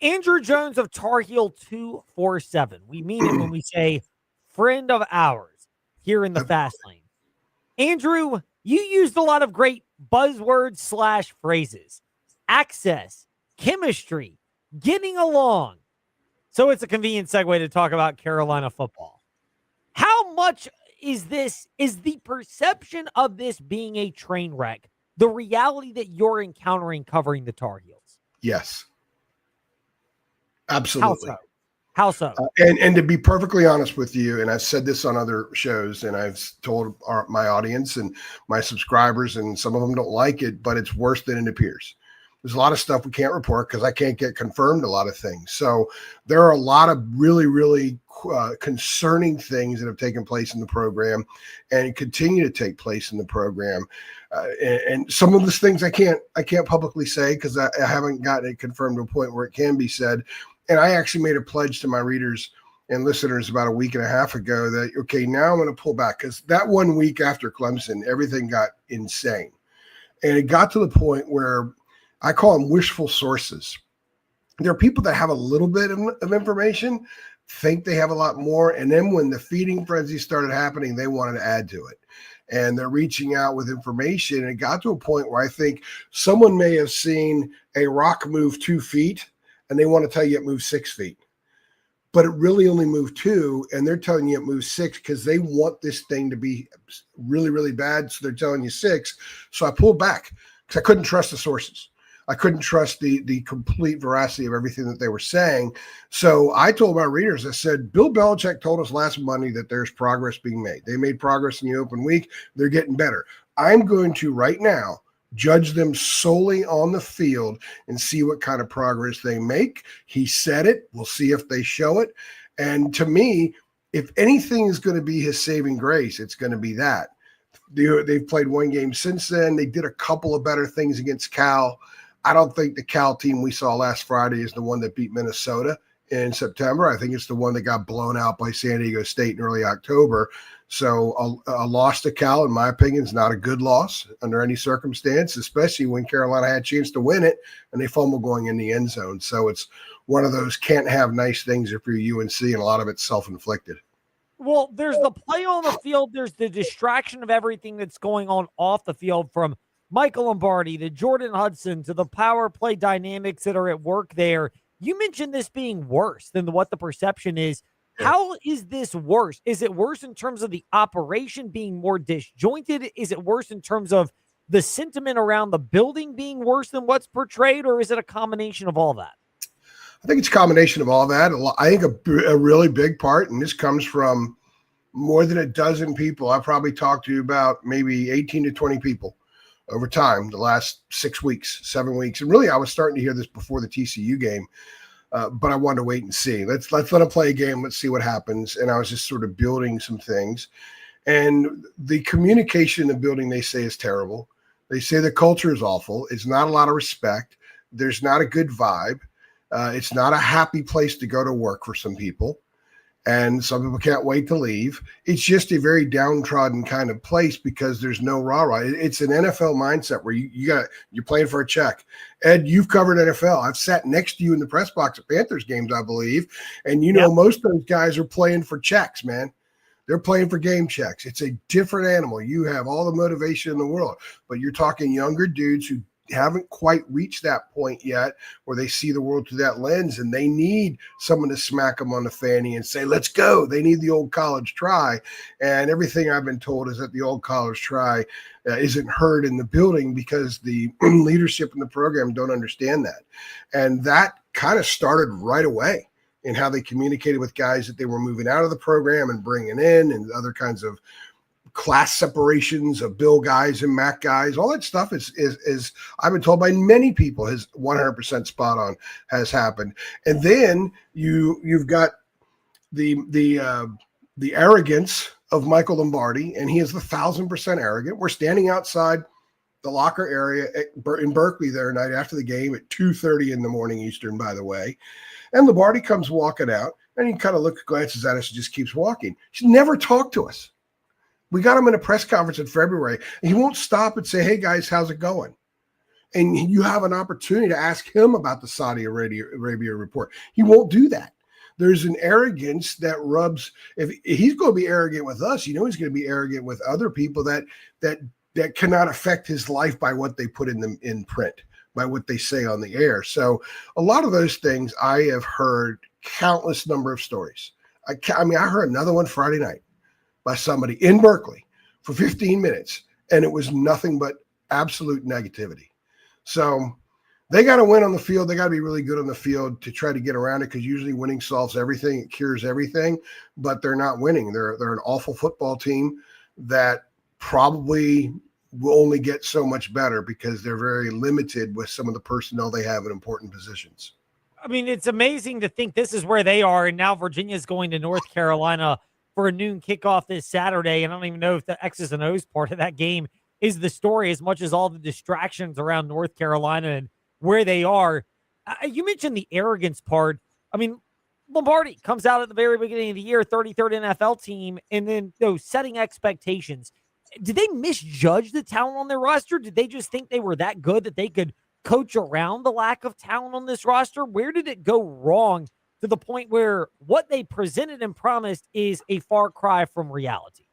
[SPEAKER 2] Andrew Jones of Tar Heel 247. We mean it when we say friend of ours here in the Fast Lane. Andrew, you used a lot of great buzzwords / phrases. Access, chemistry, getting along. So it's a convenient segue to talk about Carolina football. How much is the perception of this being a train wreck the reality that you're encountering covering the Tar Heels?
[SPEAKER 14] Yes. Absolutely.
[SPEAKER 2] How so?
[SPEAKER 14] And to be perfectly honest with you, and I've said this on other shows, and I've told my audience and my subscribers, and some of them don't like it, but it's worse than it appears. There's a lot of stuff we can't report because I can't get confirmed a lot of things. So there are a lot of really, really concerning things that have taken place in the program and continue to take place in the program. And some of those things I can't publicly say because I haven't gotten it confirmed to a point where it can be said. And I actually made a pledge to my readers and listeners about a week and a half ago that, okay, now I'm going to pull back because that 1 week after Clemson, everything got insane. And it got to the point where I call them wishful sources. There are people that have a little bit of information, think they have a lot more. And then when the feeding frenzy started happening, they wanted to add to it. And they're reaching out with information. And it got to a point where I think someone may have seen a rock move 2 feet and they want to tell you it moved 6 feet. But it really only moved 2, and they're telling you it moves 6 because they want this thing to be really, really bad. So they're telling you 6. So I pulled back because I couldn't trust the sources. I couldn't trust the complete veracity of everything that they were saying. So I told my readers, I said, Bill Belichick told us last Monday that there's progress being made. They made progress in the open week. They're getting better. I'm going to right now judge them solely on the field and see what kind of progress they make. He said it. We'll see if they show it. And to me, if anything is going to be his saving grace, it's going to be that. They've played one game since then. They did a couple of better things against Cal. I don't think the Cal team we saw last Friday is the one that beat Minnesota in September. I think it's the one that got blown out by San Diego State in early October. So a loss to Cal, in my opinion, is not a good loss under any circumstance, especially when Carolina had a chance to win it and they fumbled going in the end zone. So it's one of those can't have nice things if you're UNC, and a lot of it's self-inflicted.
[SPEAKER 2] Well, there's the play on the field. There's the distraction of everything that's going on off the field, from Michael Lombardi to Jordan Hudson to the power play dynamics that are at work there. You mentioned this being worse than what the perception is. How is this worse? Is it worse in terms of the operation being more disjointed? Is it worse in terms of the sentiment around the building being worse than what's portrayed, or is it a combination of all that?
[SPEAKER 14] I think it's a combination of all that. I think a really big part, and this comes from more than a dozen people. I probably talked to about maybe 18 to 20 people over time, the last 6 weeks, 7 weeks. And really, I was starting to hear this before the TCU game, but I wanted to wait and see. Let's let them play a game. Let's see what happens. And I was just sort of building some things. And the communication in the building, they say, is terrible. They say the culture is awful. It's not a lot of respect. There's not a good vibe. It's not a happy place to go to work for some people. And some people can't wait to leave. It's just a very downtrodden kind of place because there's no rah-rah. It's an NFL mindset where you're playing for a check. Ed, you've covered NFL. I've sat next to you in the press box at Panthers games, I believe. And most of those guys are playing for checks, man. They're playing for game checks. It's a different animal. You have all the motivation in the world, but you're talking younger dudes who haven't quite reached that point yet where they see the world through that lens, and they need someone to smack them on the fanny and say, let's go. They need the old college try. And everything I've been told is that the old college try isn't heard in the building because the leadership in the program don't understand that. And that kind of started right away in how they communicated with guys that they were moving out of the program and bringing in, and other kinds of class separations of Bill guys and Mac guys. All that stuff is I've been told by many people is 100% spot on, has happened. And then you've got the arrogance of Michael Lombardi, and he is 1,000% arrogant. We're standing outside the locker area in Berkeley there night after the game at 2:30 in the morning Eastern, by the way. And Lombardi comes walking out, and he kind of glances at us and just keeps walking. He's never talked to us. We got him in a press conference in February, and he won't stop and say, hey, guys, how's it going? And you have an opportunity to ask him about the Saudi Arabia report. He won't do that. There's an arrogance that rubs. If he's going to be arrogant with us, he's going to be arrogant with other people that cannot affect his life by what they put in print, by what they say on the air. So a lot of those things, I have heard countless number of stories. I heard another one Friday night by somebody in Berkeley for 15 minutes, and it was nothing but absolute negativity. So they got to win on the field. They got to be really good on the field to try to get around it, because usually winning solves everything. It cures everything, but they're not winning. They're an awful football team that probably will only get so much better because they're very limited with some of the personnel they have in important positions.
[SPEAKER 2] I mean, it's amazing to think this is where they are, and now Virginia's going to North Carolina for a noon kickoff this Saturday. And I don't even know if the X's and O's part of that game is the story as much as all the distractions around North Carolina and where they are. You mentioned the arrogance part. I mean, Lombardi comes out at the very beginning of the year, 33rd NFL team, and then setting expectations. Did they misjudge the talent on their roster? Did they just think they were that good that they could coach around the lack of talent on this roster? Where did it go wrong to the point where what they presented and promised is a far cry from reality?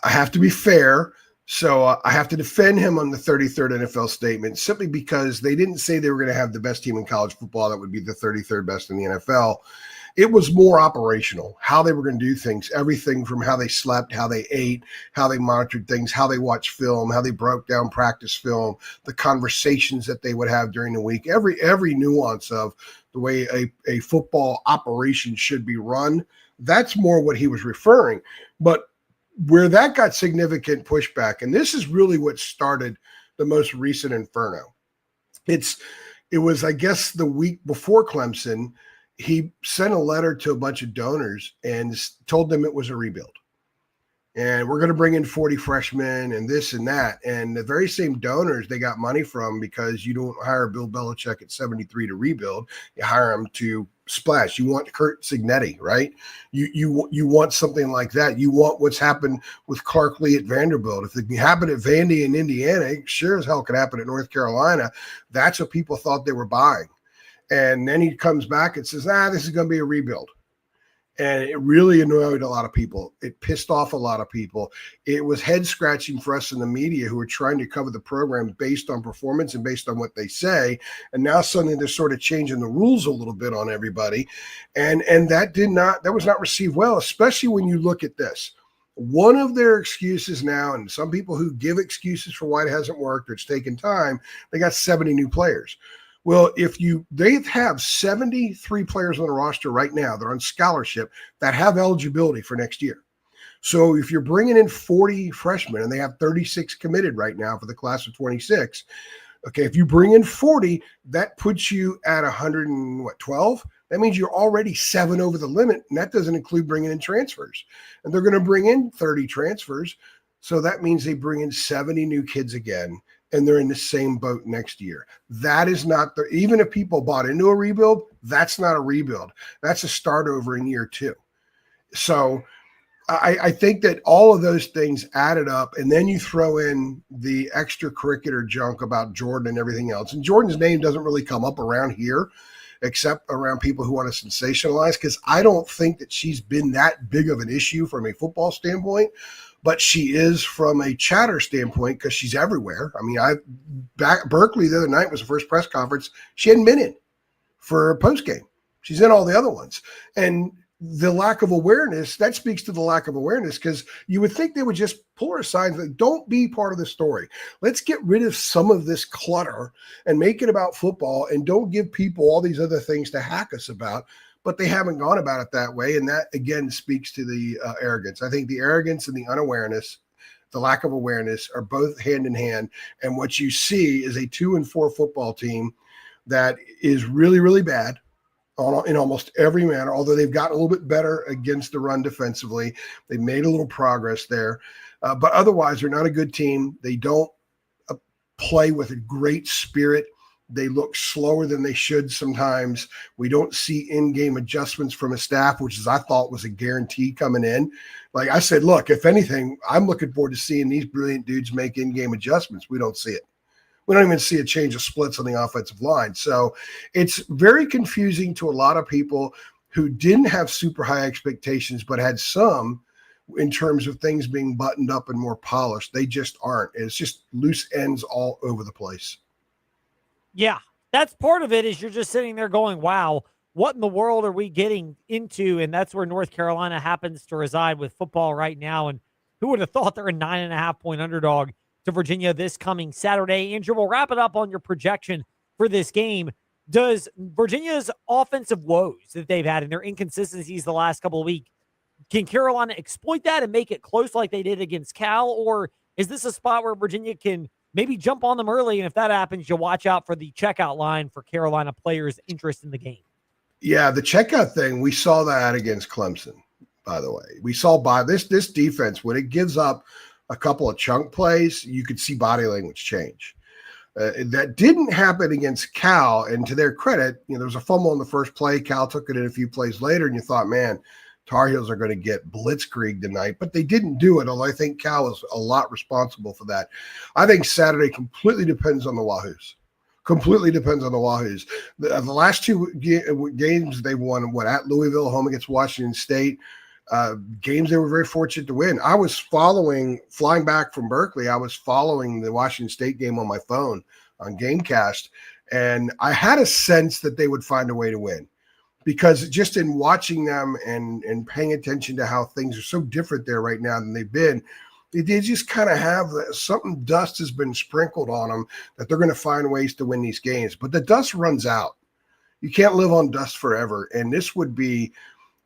[SPEAKER 14] I have to be fair. So I have to defend him on the 33rd NFL statement, simply because they didn't say they were going to have the best team in college football that would be the 33rd best in the NFL. It was more operational, how they were going to do things, everything from how they slept, how they ate, how they monitored things, how they watched film, how they broke down practice film, the conversations that they would have during the week, every nuance of the way a football operation should be run. That's more what he was referring. But where that got significant pushback, and this is really what started the most recent inferno. It was, I guess, the week before Clemson, he sent a letter to a bunch of donors and told them it was a rebuild. And we're going to bring in 40 freshmen and this and that. And the very same donors they got money from, because you don't hire Bill Belichick at 73 to rebuild. You hire him to splash. You want Curt Cignetti, right? You want something like that. You want what's happened with Clark Lee at Vanderbilt. If it can happen at Vandy in Indiana, it sure as hell could happen at North Carolina. That's what people thought they were buying. And then he comes back and says, this is going to be a rebuild. And it really annoyed a lot of people. It pissed off a lot of people. It was head scratching for us in the media who were trying to cover the program based on performance and based on what they say. And now suddenly they're sort of changing the rules a little bit on everybody. And that was not received well, especially when you look at this. One of their excuses now, and some people who give excuses for why it hasn't worked or it's taken time, they got 70 new players. Well, they have 73 players on the roster right now. They're on scholarship that have eligibility for next year. So if you're bringing in 40 freshmen and they have 36 committed right now for the class of 26, okay, if you bring in 40, that puts you at 112. That means you're already 7 over the limit, and that doesn't include bringing in transfers. And they're going to bring in 30 transfers. So that means they bring in 70 new kids again, and they're in the same boat next year. That is not even if people bought into a rebuild, that's not a rebuild. That's a start over in year 2. So I think that all of those things added up, and then you throw in the extracurricular junk about Jordan and everything else. And Jordan's name doesn't really come up around here, except around people who want to sensationalize, because I don't think that she's been that big of an issue from a football standpoint. But she is from a chatter standpoint because she's everywhere. I mean, Berkeley the other night was the first press conference she hadn't been in for a post game. She's in all the other ones. And the lack of awareness, that speaks to the lack of awareness, because you would think they would just pull her aside and like, don't be part of the story. Let's get rid of some of this clutter and make it about football, and don't give people all these other things to hack us about. But they haven't gone about it that way. And that, again, speaks to the arrogance. I think the arrogance and the unawareness, the lack of awareness, are both hand in hand. And what you see is a 2-4 football team that is really, really bad in almost every manner, although they've gotten a little bit better against the run defensively. They made a little progress there. But otherwise, they're not a good team. They don't play with a great spirit. They look slower than they should sometimes. We don't see in-game adjustments from a staff, which I thought was a guarantee coming in. Like I said, look, if anything, I'm looking forward to seeing these brilliant dudes make in-game adjustments. We don't see it. We don't even see a change of splits on the offensive line. So it's very confusing to a lot of people who didn't have super high expectations, but had some in terms of things being buttoned up and more polished. They just aren't. It's just loose ends all over the place.
[SPEAKER 2] Yeah, that's part of it, is you're just sitting there going, wow, what in the world are we getting into? And that's where North Carolina happens to reside with football right now. And who would have thought they're a 9.5-point underdog to Virginia this coming Saturday? Andrew, we'll wrap it up on your projection for this game. Does Virginia's offensive woes that they've had and their inconsistencies the last couple of weeks, can Carolina exploit that and make it close like they did against Cal? Or is this a spot where Virginia can maybe jump on them early, and if that happens, you watch out for the checkout line for Carolina players' interest in the game?
[SPEAKER 14] Yeah, the checkout thing, we saw that against Clemson, by the way. We saw by this defense, when it gives up a couple of chunk plays, you could see body language change. That didn't happen against Cal, and to their credit, there was a fumble in the first play. Cal took it in a few plays later, and you thought, man, Tar Heels are going to get blitzkrieg tonight, but they didn't do it, although I think Cal was a lot responsible for that. I think Saturday completely depends on the Wahoos. Completely depends on the Wahoos. The last 2 games they won, at Louisville, home against Washington State, games they were very fortunate to win. I was flying back from Berkeley, I was following the Washington State game on my phone on Gamecast, and I had a sense that they would find a way to win. Because just in watching them and paying attention to how things are so different there right now than they've been, they just kind of have something, dust has been sprinkled on them that they're going to find ways to win these games. But the dust runs out. You can't live on dust forever. And this would be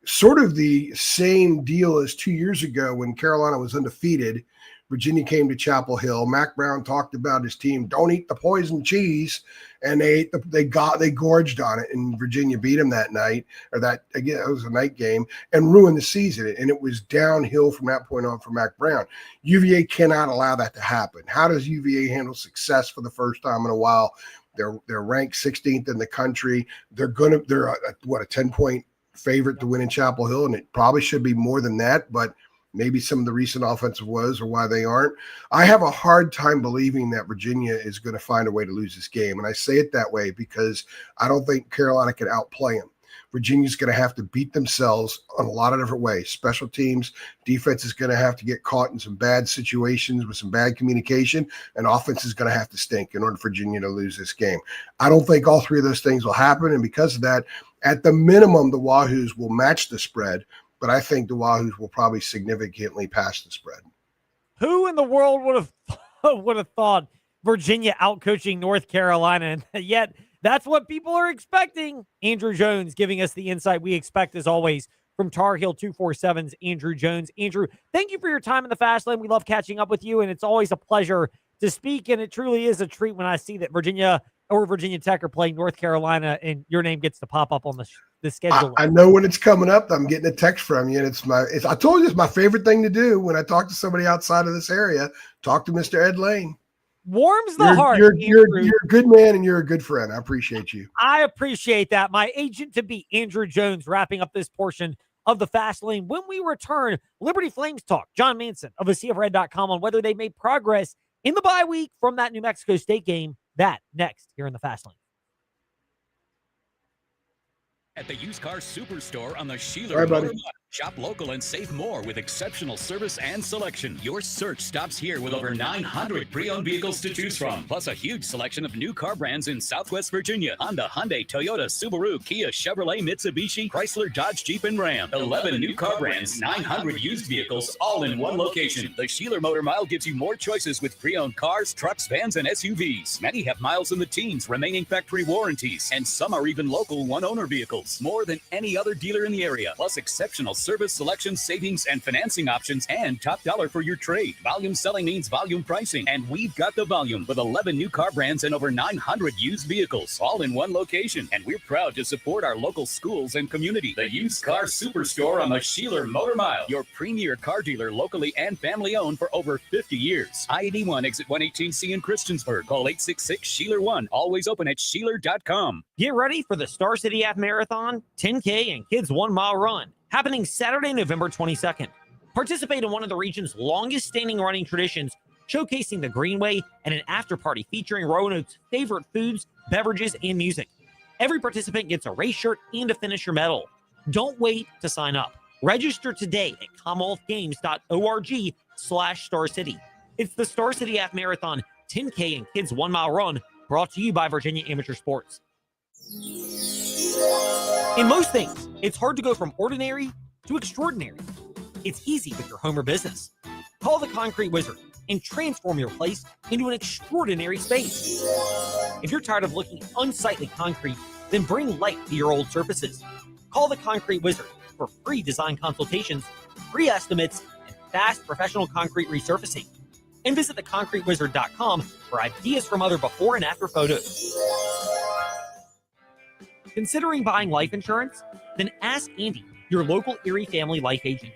[SPEAKER 14] sort of the same deal as 2 years ago when Carolina was undefeated. Virginia came to Chapel Hill. Mac Brown talked about his team, don't eat the poison cheese. And they gorged on it, and Virginia beat them that night, it was a night game, and ruined the season. And it was downhill from that point on for Mac Brown. UVA cannot allow that to happen. How does UVA handle success for the first time in a while? They're ranked 16th in the country. They're a 10-point favorite to win in Chapel Hill, and it probably should be more than that, but maybe some of the recent offensive woes or why they aren't. I have a hard time believing that Virginia is going to find a way to lose this game. And I say it that way because I don't think Carolina can outplay them. Virginia's going to have to beat themselves on a lot of different ways. Special teams, defense is going to have to get caught in some bad situations with some bad communication, and offense is going to have to stink in order for Virginia to lose this game. I don't think all three of those things will happen, and because of that, at the minimum, the Wahoos will match the spread, but I think the Wahoos will probably significantly pass the spread.
[SPEAKER 2] Who in the world would have thought Virginia outcoaching North Carolina? And yet that's what people are expecting. Andrew Jones giving us the insight we expect, as always, from Tar Heel 247's Andrew Jones. Andrew, thank you for your time in the Fast Lane. We love catching up with you, and it's always a pleasure to speak, and it truly is a treat when I see that Virginia or Virginia Tech are playing North Carolina and your name gets to pop up on the schedule.
[SPEAKER 14] I know when it's coming up. I'm getting a text from you, and I told you it's my favorite thing to do when I talk to somebody outside of this area. Talk to Mr. Ed Lane.
[SPEAKER 2] Warms the heart.
[SPEAKER 14] You're a good man, and you're a good friend. I appreciate you.
[SPEAKER 2] I appreciate that. My agent to be, Andrew Jones, wrapping up this portion of the Fast Lane. When we return, Liberty Flames talk. John Manson of ASeaofRed.com on whether they made progress in the bye week from that New Mexico State game. That next here in the Fast Lane.
[SPEAKER 15] At the Used Car Superstore on the Sheeler
[SPEAKER 14] All right, buddy.
[SPEAKER 15] Motor Lot. Shop local and save more with exceptional service and selection. Your search stops here with over 900 pre-owned vehicles to choose from, plus a huge selection of new car brands in Southwest Virginia. Honda, Hyundai, Toyota, Subaru, Kia, Chevrolet, Mitsubishi, Chrysler, Dodge, Jeep, and Ram. 11 new car brands, 900 used vehicles, all in one location. The Sheeler Motor Mile gives you more choices with pre-owned cars, trucks, vans, and SUVs. Many have miles in the teens, remaining factory warranties, and some are even local one-owner vehicles. More than any other dealer in the area, plus exceptional service, selection, savings, and financing options, and top dollar for your trade. Volume selling means volume pricing, and we've got the volume with 11 new car brands and over 900 used vehicles, all in one location. And we're proud to support our local schools and community. The Used Car Superstore on the Sheeler Motor Mile, your premier car dealer, locally and family owned for over 50 years. I-81 exit 118C in Christiansburg. Call 866-SHEELER1. Always open at Sheeler.com.
[SPEAKER 2] Get ready for the Star City Half Marathon, 10K, and Kids 1 Mile Run, happening Saturday, November 22nd. Participate in one of the region's longest-standing running traditions, showcasing the Greenway and an after-party featuring Roanoke's favorite foods, beverages, and music. Every participant gets a race shirt and a finisher medal. Don't wait to sign up. Register today at commonwealthgames.org/Star City. It's the Star City Half Marathon, 10K, and Kids 1 Mile Run, brought to you by Virginia Amateur Sports. In most things, it's hard to go from ordinary to extraordinary. It's easy with your home or business. Call the Concrete Wizard and transform your place into an extraordinary space. If you're tired of looking at unsightly concrete, then bring light to your old surfaces. Call the Concrete Wizard for free design consultations, free estimates, and fast professional concrete resurfacing. And visit theconcretewizard.com for ideas from other before and after photos. Considering buying life insurance? Then ask Andy, your local Erie family life agent.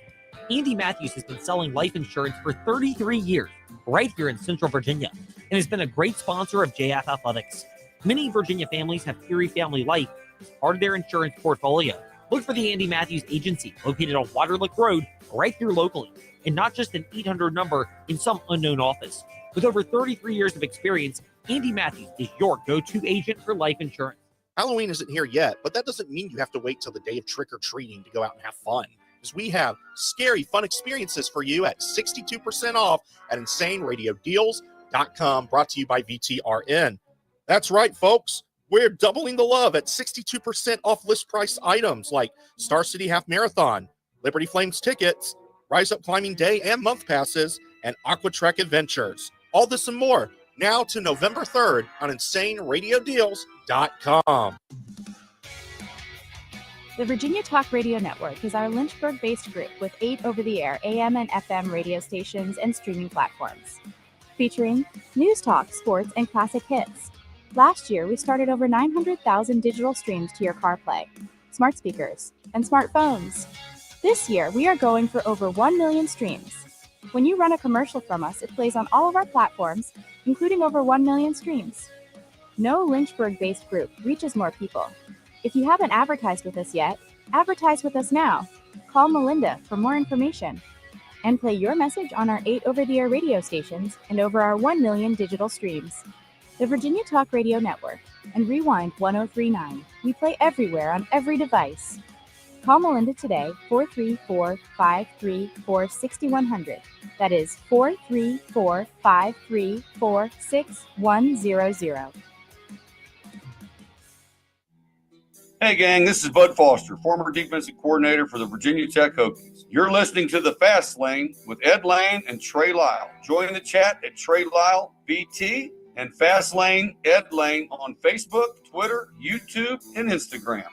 [SPEAKER 2] Andy Matthews has been selling life insurance for 33 years, right here in Central Virginia, and has been a great sponsor of JF Athletics. Many Virginia families have Erie Family Life as part of their insurance portfolio. Look for the Andy Matthews Agency, located on Waterlick Road, right here locally, and not just an 800 number in some unknown office. With over 33 years of experience, Andy Matthews is your go-to agent for life insurance.
[SPEAKER 7] Halloween isn't here yet, but that doesn't mean you have to wait till the day of trick-or-treating to go out and have fun. Because we have scary, fun experiences for you at 62% off at InsaneRadioDeals.com, brought to you by VTRN. That's right, folks. We're doubling the love at 62% off list price items like Star City Half Marathon, Liberty Flames tickets, Rise Up Climbing Day and month passes, and Aqua Trek Adventures. All this and more now to November 3rd on InsaneRadioDeals.com.
[SPEAKER 16] The Virginia Talk Radio Network is our Lynchburg-based group with 8 over-the-air AM and FM radio stations and streaming platforms, featuring news talk, sports, and classic hits. Last year, we started over 900,000 digital streams to your CarPlay, smart speakers, and smartphones. This year, we are going for over 1 million streams. When you run a commercial from us, it plays on all of our platforms, including over 1 million streams. No Lynchburg-based group reaches more people. If you haven't advertised with us yet, advertise with us now. Call Melinda for more information and play your message on our 8 over-the-air radio stations and over our 1 million digital streams. the Virginia Talk Radio Network, and Rewind 1039. We play everywhere on every device. Call Melinda today, 434-534-6100. That is 434-534-6100.
[SPEAKER 17] Hey, gang, this is Bud Foster, former defensive coordinator for the Virginia Tech Hokies. You're listening to The Fast Lane with Ed Lane and Trey Lyle. Join the chat at Trey Lyle VT and Fast Lane Ed Lane on Facebook, Twitter, YouTube, and Instagram.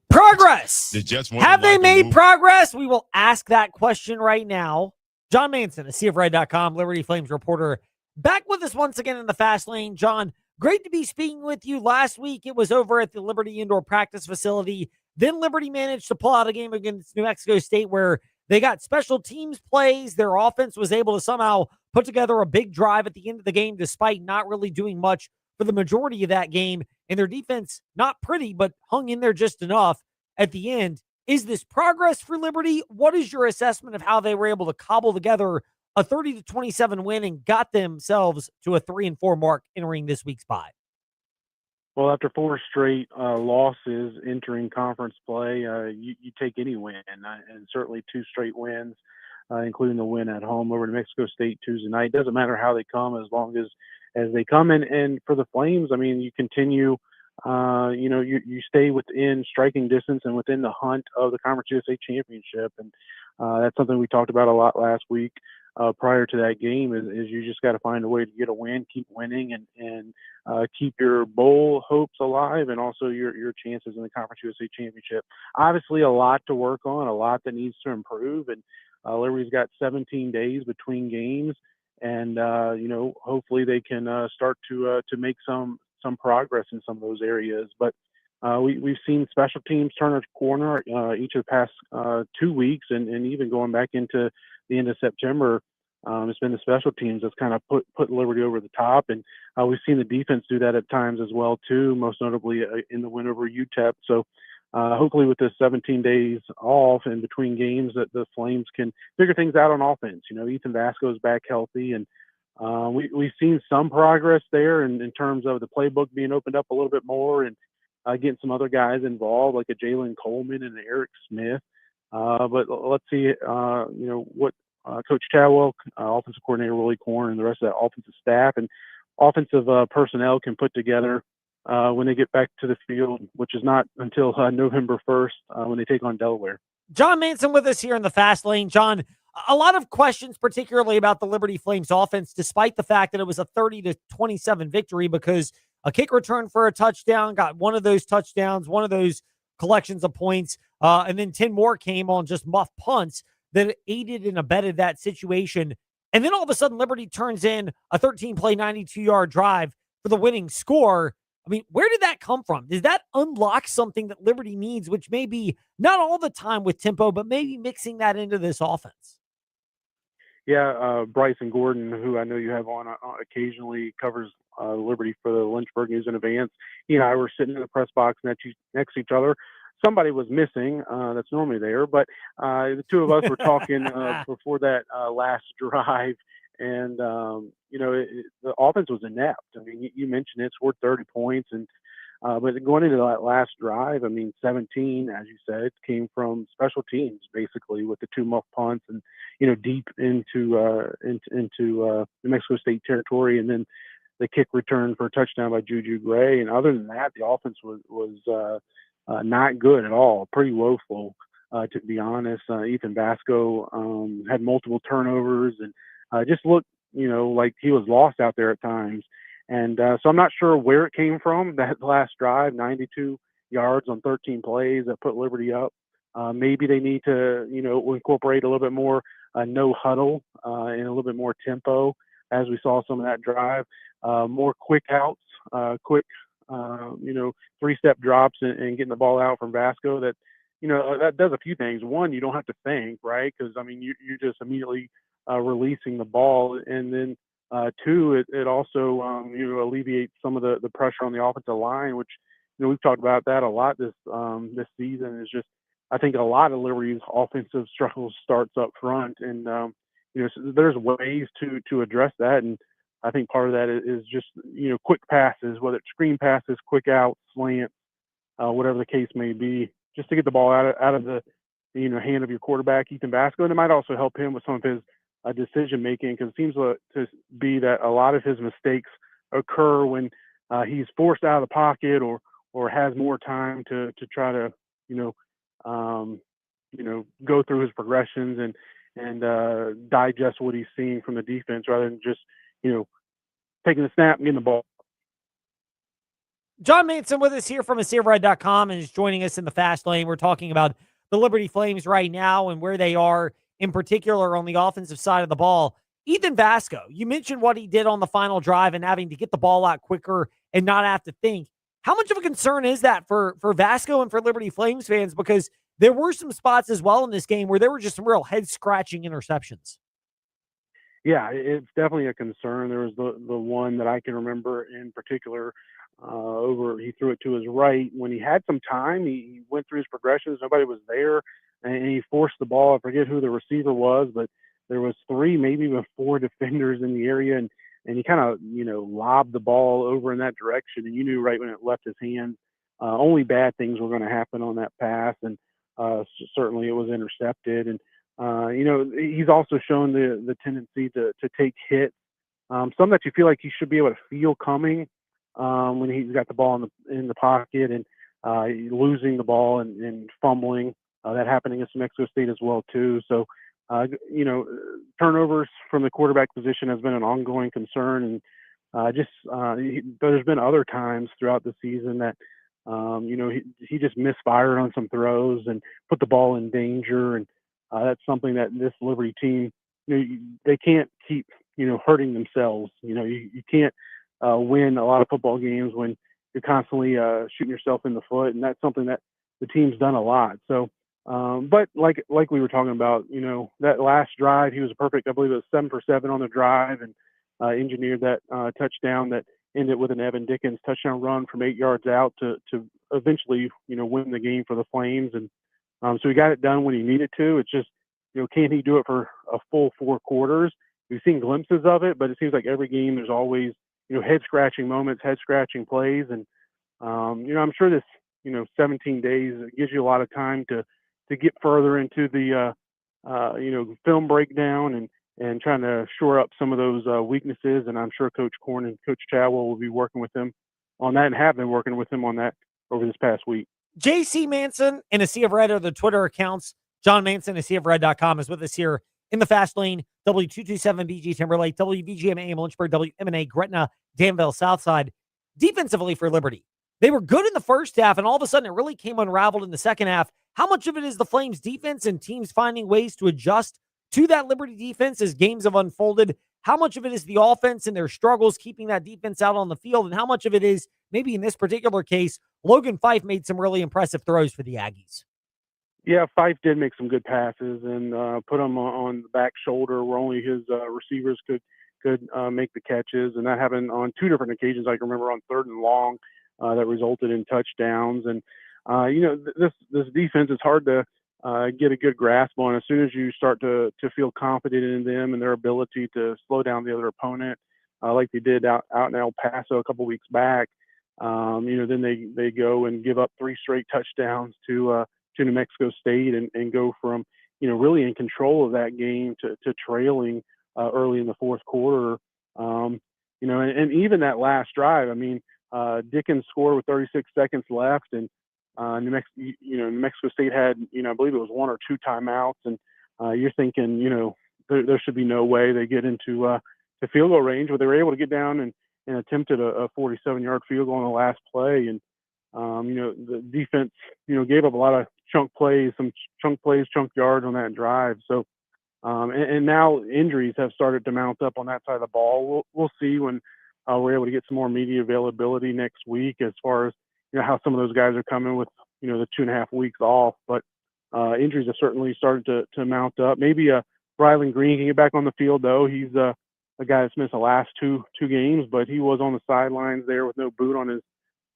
[SPEAKER 2] Progress.
[SPEAKER 18] The Jets
[SPEAKER 2] Have they made progress? We will ask that question right now. John Manson, a CFRed.com Liberty Flames reporter, back with us once again in the Fast Lane. John, great to be speaking with you. Last week, it was over at the Liberty Indoor Practice Facility. Then Liberty managed to pull out a game against New Mexico State where they got special teams plays. Their offense was able to somehow put together a big drive at the end of the game despite not really doing much for the majority of that game. And their defense, not pretty, but hung in there just enough at the end. Is this progress for Liberty? What is your assessment of how they were able to cobble together a 30-27 win and got themselves to a 3-4 mark entering this week's bye?
[SPEAKER 19] Well, after 4 straight losses entering conference play, you take any win, and certainly 2 straight wins, including the win at home over New Mexico State Tuesday night. It doesn't matter how they come as long as they come. And for the Flames, I mean, you continue, you stay within striking distance and within the hunt of the Conference USA Championship. And that's something we talked about a lot last week. Prior to that game is you just got to find a way to get a win, keep winning, and keep your bowl hopes alive, and also your chances in the Conference USA Championship. Obviously, a lot to work on, a lot that needs to improve, and Liberty's got 17 days between games, and hopefully they can start to make some progress in some of those areas. But we've seen special teams turn a corner each of the past 2 weeks, and even going back into the end of September. It's been the special teams that's kind of put Liberty over the top, and we've seen the defense do that at times as well too, most notably in the win over UTEP. So hopefully with the 17 days off in between games that the Flames can figure things out on offense. Ethan Vasco's back healthy, and we've seen some progress there in terms of the playbook being opened up a little bit more, and getting some other guys involved like a Jalen Coleman and Eric Smith. But let's see, what Coach Chadwell, offensive coordinator Willie Korn, and the rest of that offensive staff and offensive personnel can put together when they get back to the field, which is not until November 1st when they take on Delaware.
[SPEAKER 2] John Manson with us here in the Fast Lane. John, a lot of questions, particularly about the Liberty Flames offense, despite the fact that it was a 30-27 victory, because a kick return for a touchdown, got one of those touchdowns, one of those collections of points, and then 10 more came on just muff punts that aided and abetted that situation. And then all of a sudden, Liberty turns in a 13-play, 92-yard drive for the winning score. I mean, where did that come from? Did that unlock something that Liberty needs, which may be not all the time with tempo, but maybe mixing that into this offense?
[SPEAKER 19] Yeah, Bryson Gordon, who I know you have on occasionally, covers Liberty for the Lynchburg News and Advance. He and I were sitting in the press box next to each other. Somebody was missing that's normally there, but the two of us were talking before that last drive, and the offense was inept. I mean, you mentioned it, scored 30 points, and but going into that last drive, I mean, 17, as you said, came from special teams basically with the 2 muff punts and deep into New Mexico State territory, and then the kick return for a touchdown by Juju Gray. And other than that, the offense was not good at all, pretty woeful, to be honest. Ethan Vasco had multiple turnovers and just looked, like he was lost out there at times. And so I'm not sure where it came from, that last drive, 92 yards on 13 plays that put Liberty up. Maybe they need to, incorporate a little bit more no huddle and a little bit more tempo, as we saw some of that drive, more quick outs, quick 3-step drops and getting the ball out from Vasco. That, that does a few things. One, you don't have to think, right? Because, I mean, you're just immediately releasing the ball. And then 2, it also, alleviates some of the pressure on the offensive line, which, we've talked about that a lot this season. Is just, I think a lot of Liberty's offensive struggles starts up front. And, so there's ways to address that, and I think part of that is just quick passes, whether it's screen passes, quick outs, slant, whatever the case may be, just to get the ball out of the hand of your quarterback, Ethan Vasco, and it might also help him with some of his decision making, because it seems to be that a lot of his mistakes occur when he's forced out of the pocket or has more time to try to go through his progressions and digest what he's seeing from the defense, rather than just taking the snap and getting the ball.
[SPEAKER 2] John Manson with us here from ASeaofRed.com and is joining us in the fast lane. We're talking about the Liberty Flames right now and where they are in particular on the offensive side of the ball. Ethan Vasco, you mentioned what he did on the final drive and having to get the ball out quicker and not have to think. How much of a concern is that for Vasco and for Liberty Flames fans? Because there were some spots as well in this game where there were just some real head-scratching interceptions.
[SPEAKER 19] Yeah, it's definitely a concern. There was the one that I can remember in particular. He threw it to his right. When he had some time, he went through his progressions. Nobody was there, and he forced the ball. I forget who the receiver was, but there was 3, maybe even 4 defenders in the area, and he kind of lobbed the ball over in that direction, and you knew right when it left his hands, only bad things were going to happen on that pass, and certainly it was intercepted. And he's also shown the tendency to take hits, some that you feel like he should be able to feel coming. When he's got the ball in the pocket and losing the ball and fumbling, that happened against Mexico State as well too. So, turnovers from the quarterback position has been an ongoing concern, and there's been other times throughout the season that he just misfired on some throws and put the ball in danger, and that's something that this Liberty team, they can't keep hurting themselves. You can't win a lot of football games when you're constantly shooting yourself in the foot, and that's something that the team's done a lot. So, but like we were talking about, that last drive, he was perfect. I believe it was 7 for 7 on the drive, and engineered that touchdown that ended with an Evan Dickens touchdown run from 8 yards out to eventually win the game for the Flames. And so he got it done when he needed to. It's just can he do it for a full 4 quarters? We've seen glimpses of it, but it seems like every game there's always head-scratching moments, head-scratching plays. And, I'm sure this, 17 days, it gives you a lot of time to get further into the, film breakdown and trying to shore up some of those weaknesses. And I'm sure Coach Korn and Coach Chadwell will be working with him on that and have been working with him on that over this past week.
[SPEAKER 2] JC Manson and A Sea of Red are the Twitter accounts. John Manson, ASeaofRed.com, is with us here in the fast lane. W227BG Timberlake, WVGM AM Lynchburg, WMNA Gretna, Danville Southside. Defensively for Liberty, they were good in the first half, and all of a sudden it really came unraveled in the second half. How much of it is the Flames defense and teams finding ways to adjust to that Liberty defense as games have unfolded? How much of it is the offense and their struggles keeping that defense out on the field? And how much of it is, maybe in this particular case, Logan Fife made some really impressive throws for the Aggies?
[SPEAKER 19] Yeah, Fife did make some good passes and put them on the back shoulder where only his receivers could make the catches. And that happened on 2 different occasions. I can remember on 3rd and long that resulted in touchdowns. And, this defense is hard to get a good grasp on. As soon as you start to feel confident in them and their ability to slow down the other opponent, like they did out in El Paso a couple weeks back, then they go and give up 3 straight touchdowns to New Mexico State and go from, really in control of that game to trailing early in the 4th quarter. And even that last drive, Dickens scored with 36 seconds left, and New Mexico State had, I believe it was 1 or 2 timeouts, and you're thinking, there should be no way they get into the field goal range, but they were able to get down and attempted a 47-yard field goal on the last play. And the defense, gave up a lot of chunk yards on that drive. So, and now injuries have started to mount up on that side of the ball. We'll see when we're able to get some more media availability next week as far as, how some of those guys are coming with, the 2.5 weeks off. But injuries have certainly started to mount up. Maybe Ryland Green can get back on the field, though. He's a guy that's missed the last two games, but he was on the sidelines there with no boot on his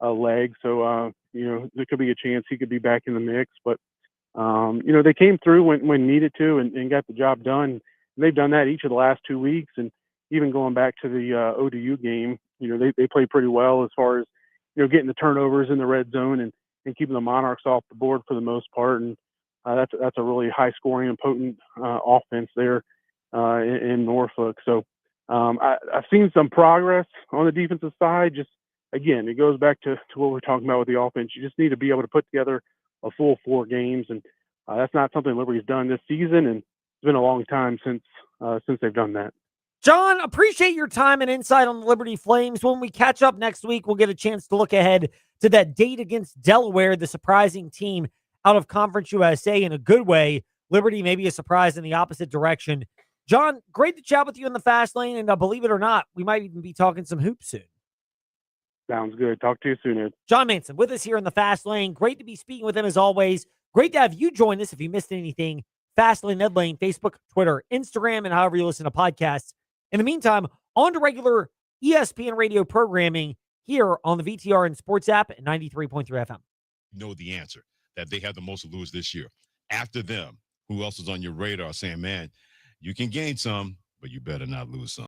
[SPEAKER 19] leg. So, there could be a chance he could be back in the mix. But, they came through when needed to and got the job done. they've done that each of the last 2 weeks. And even going back to the ODU game, they played pretty well as far as, getting the turnovers in the red zone and keeping the Monarchs off the board for the most part. And that's a really high scoring and potent offense there in Norfolk. So I've seen some progress on the defensive side. Just, again, it goes back to what we're talking about with the offense. You just need to be able to put together a full 4 games. And that's not something Liberty's done this season. And it's been a long time since they've done that.
[SPEAKER 2] John, appreciate your time and insight on the Liberty Flames. When we catch up next week, we'll get a chance to look ahead to that date against Delaware, the surprising team out of Conference USA in a good way. Liberty maybe a surprise in the opposite direction. John, great to chat with you in the fast lane, and believe it or not, we might even be talking some hoops soon.
[SPEAKER 19] Sounds good. Talk to you soon, Ed.
[SPEAKER 2] John Manson with us here in the fast lane. Great to be speaking with him as always. Great to have you join us if you missed anything. Fast Lane, Ed Lane, Facebook, Twitter, Instagram, and however you listen to podcasts. In the meantime, on to regular ESPN radio programming here on the VTR and Sports app at 93.3 FM.
[SPEAKER 18] Know the answer, that they have the most to lose this year. After them, who else is on your radar saying, man, you can gain some, but you better not lose some?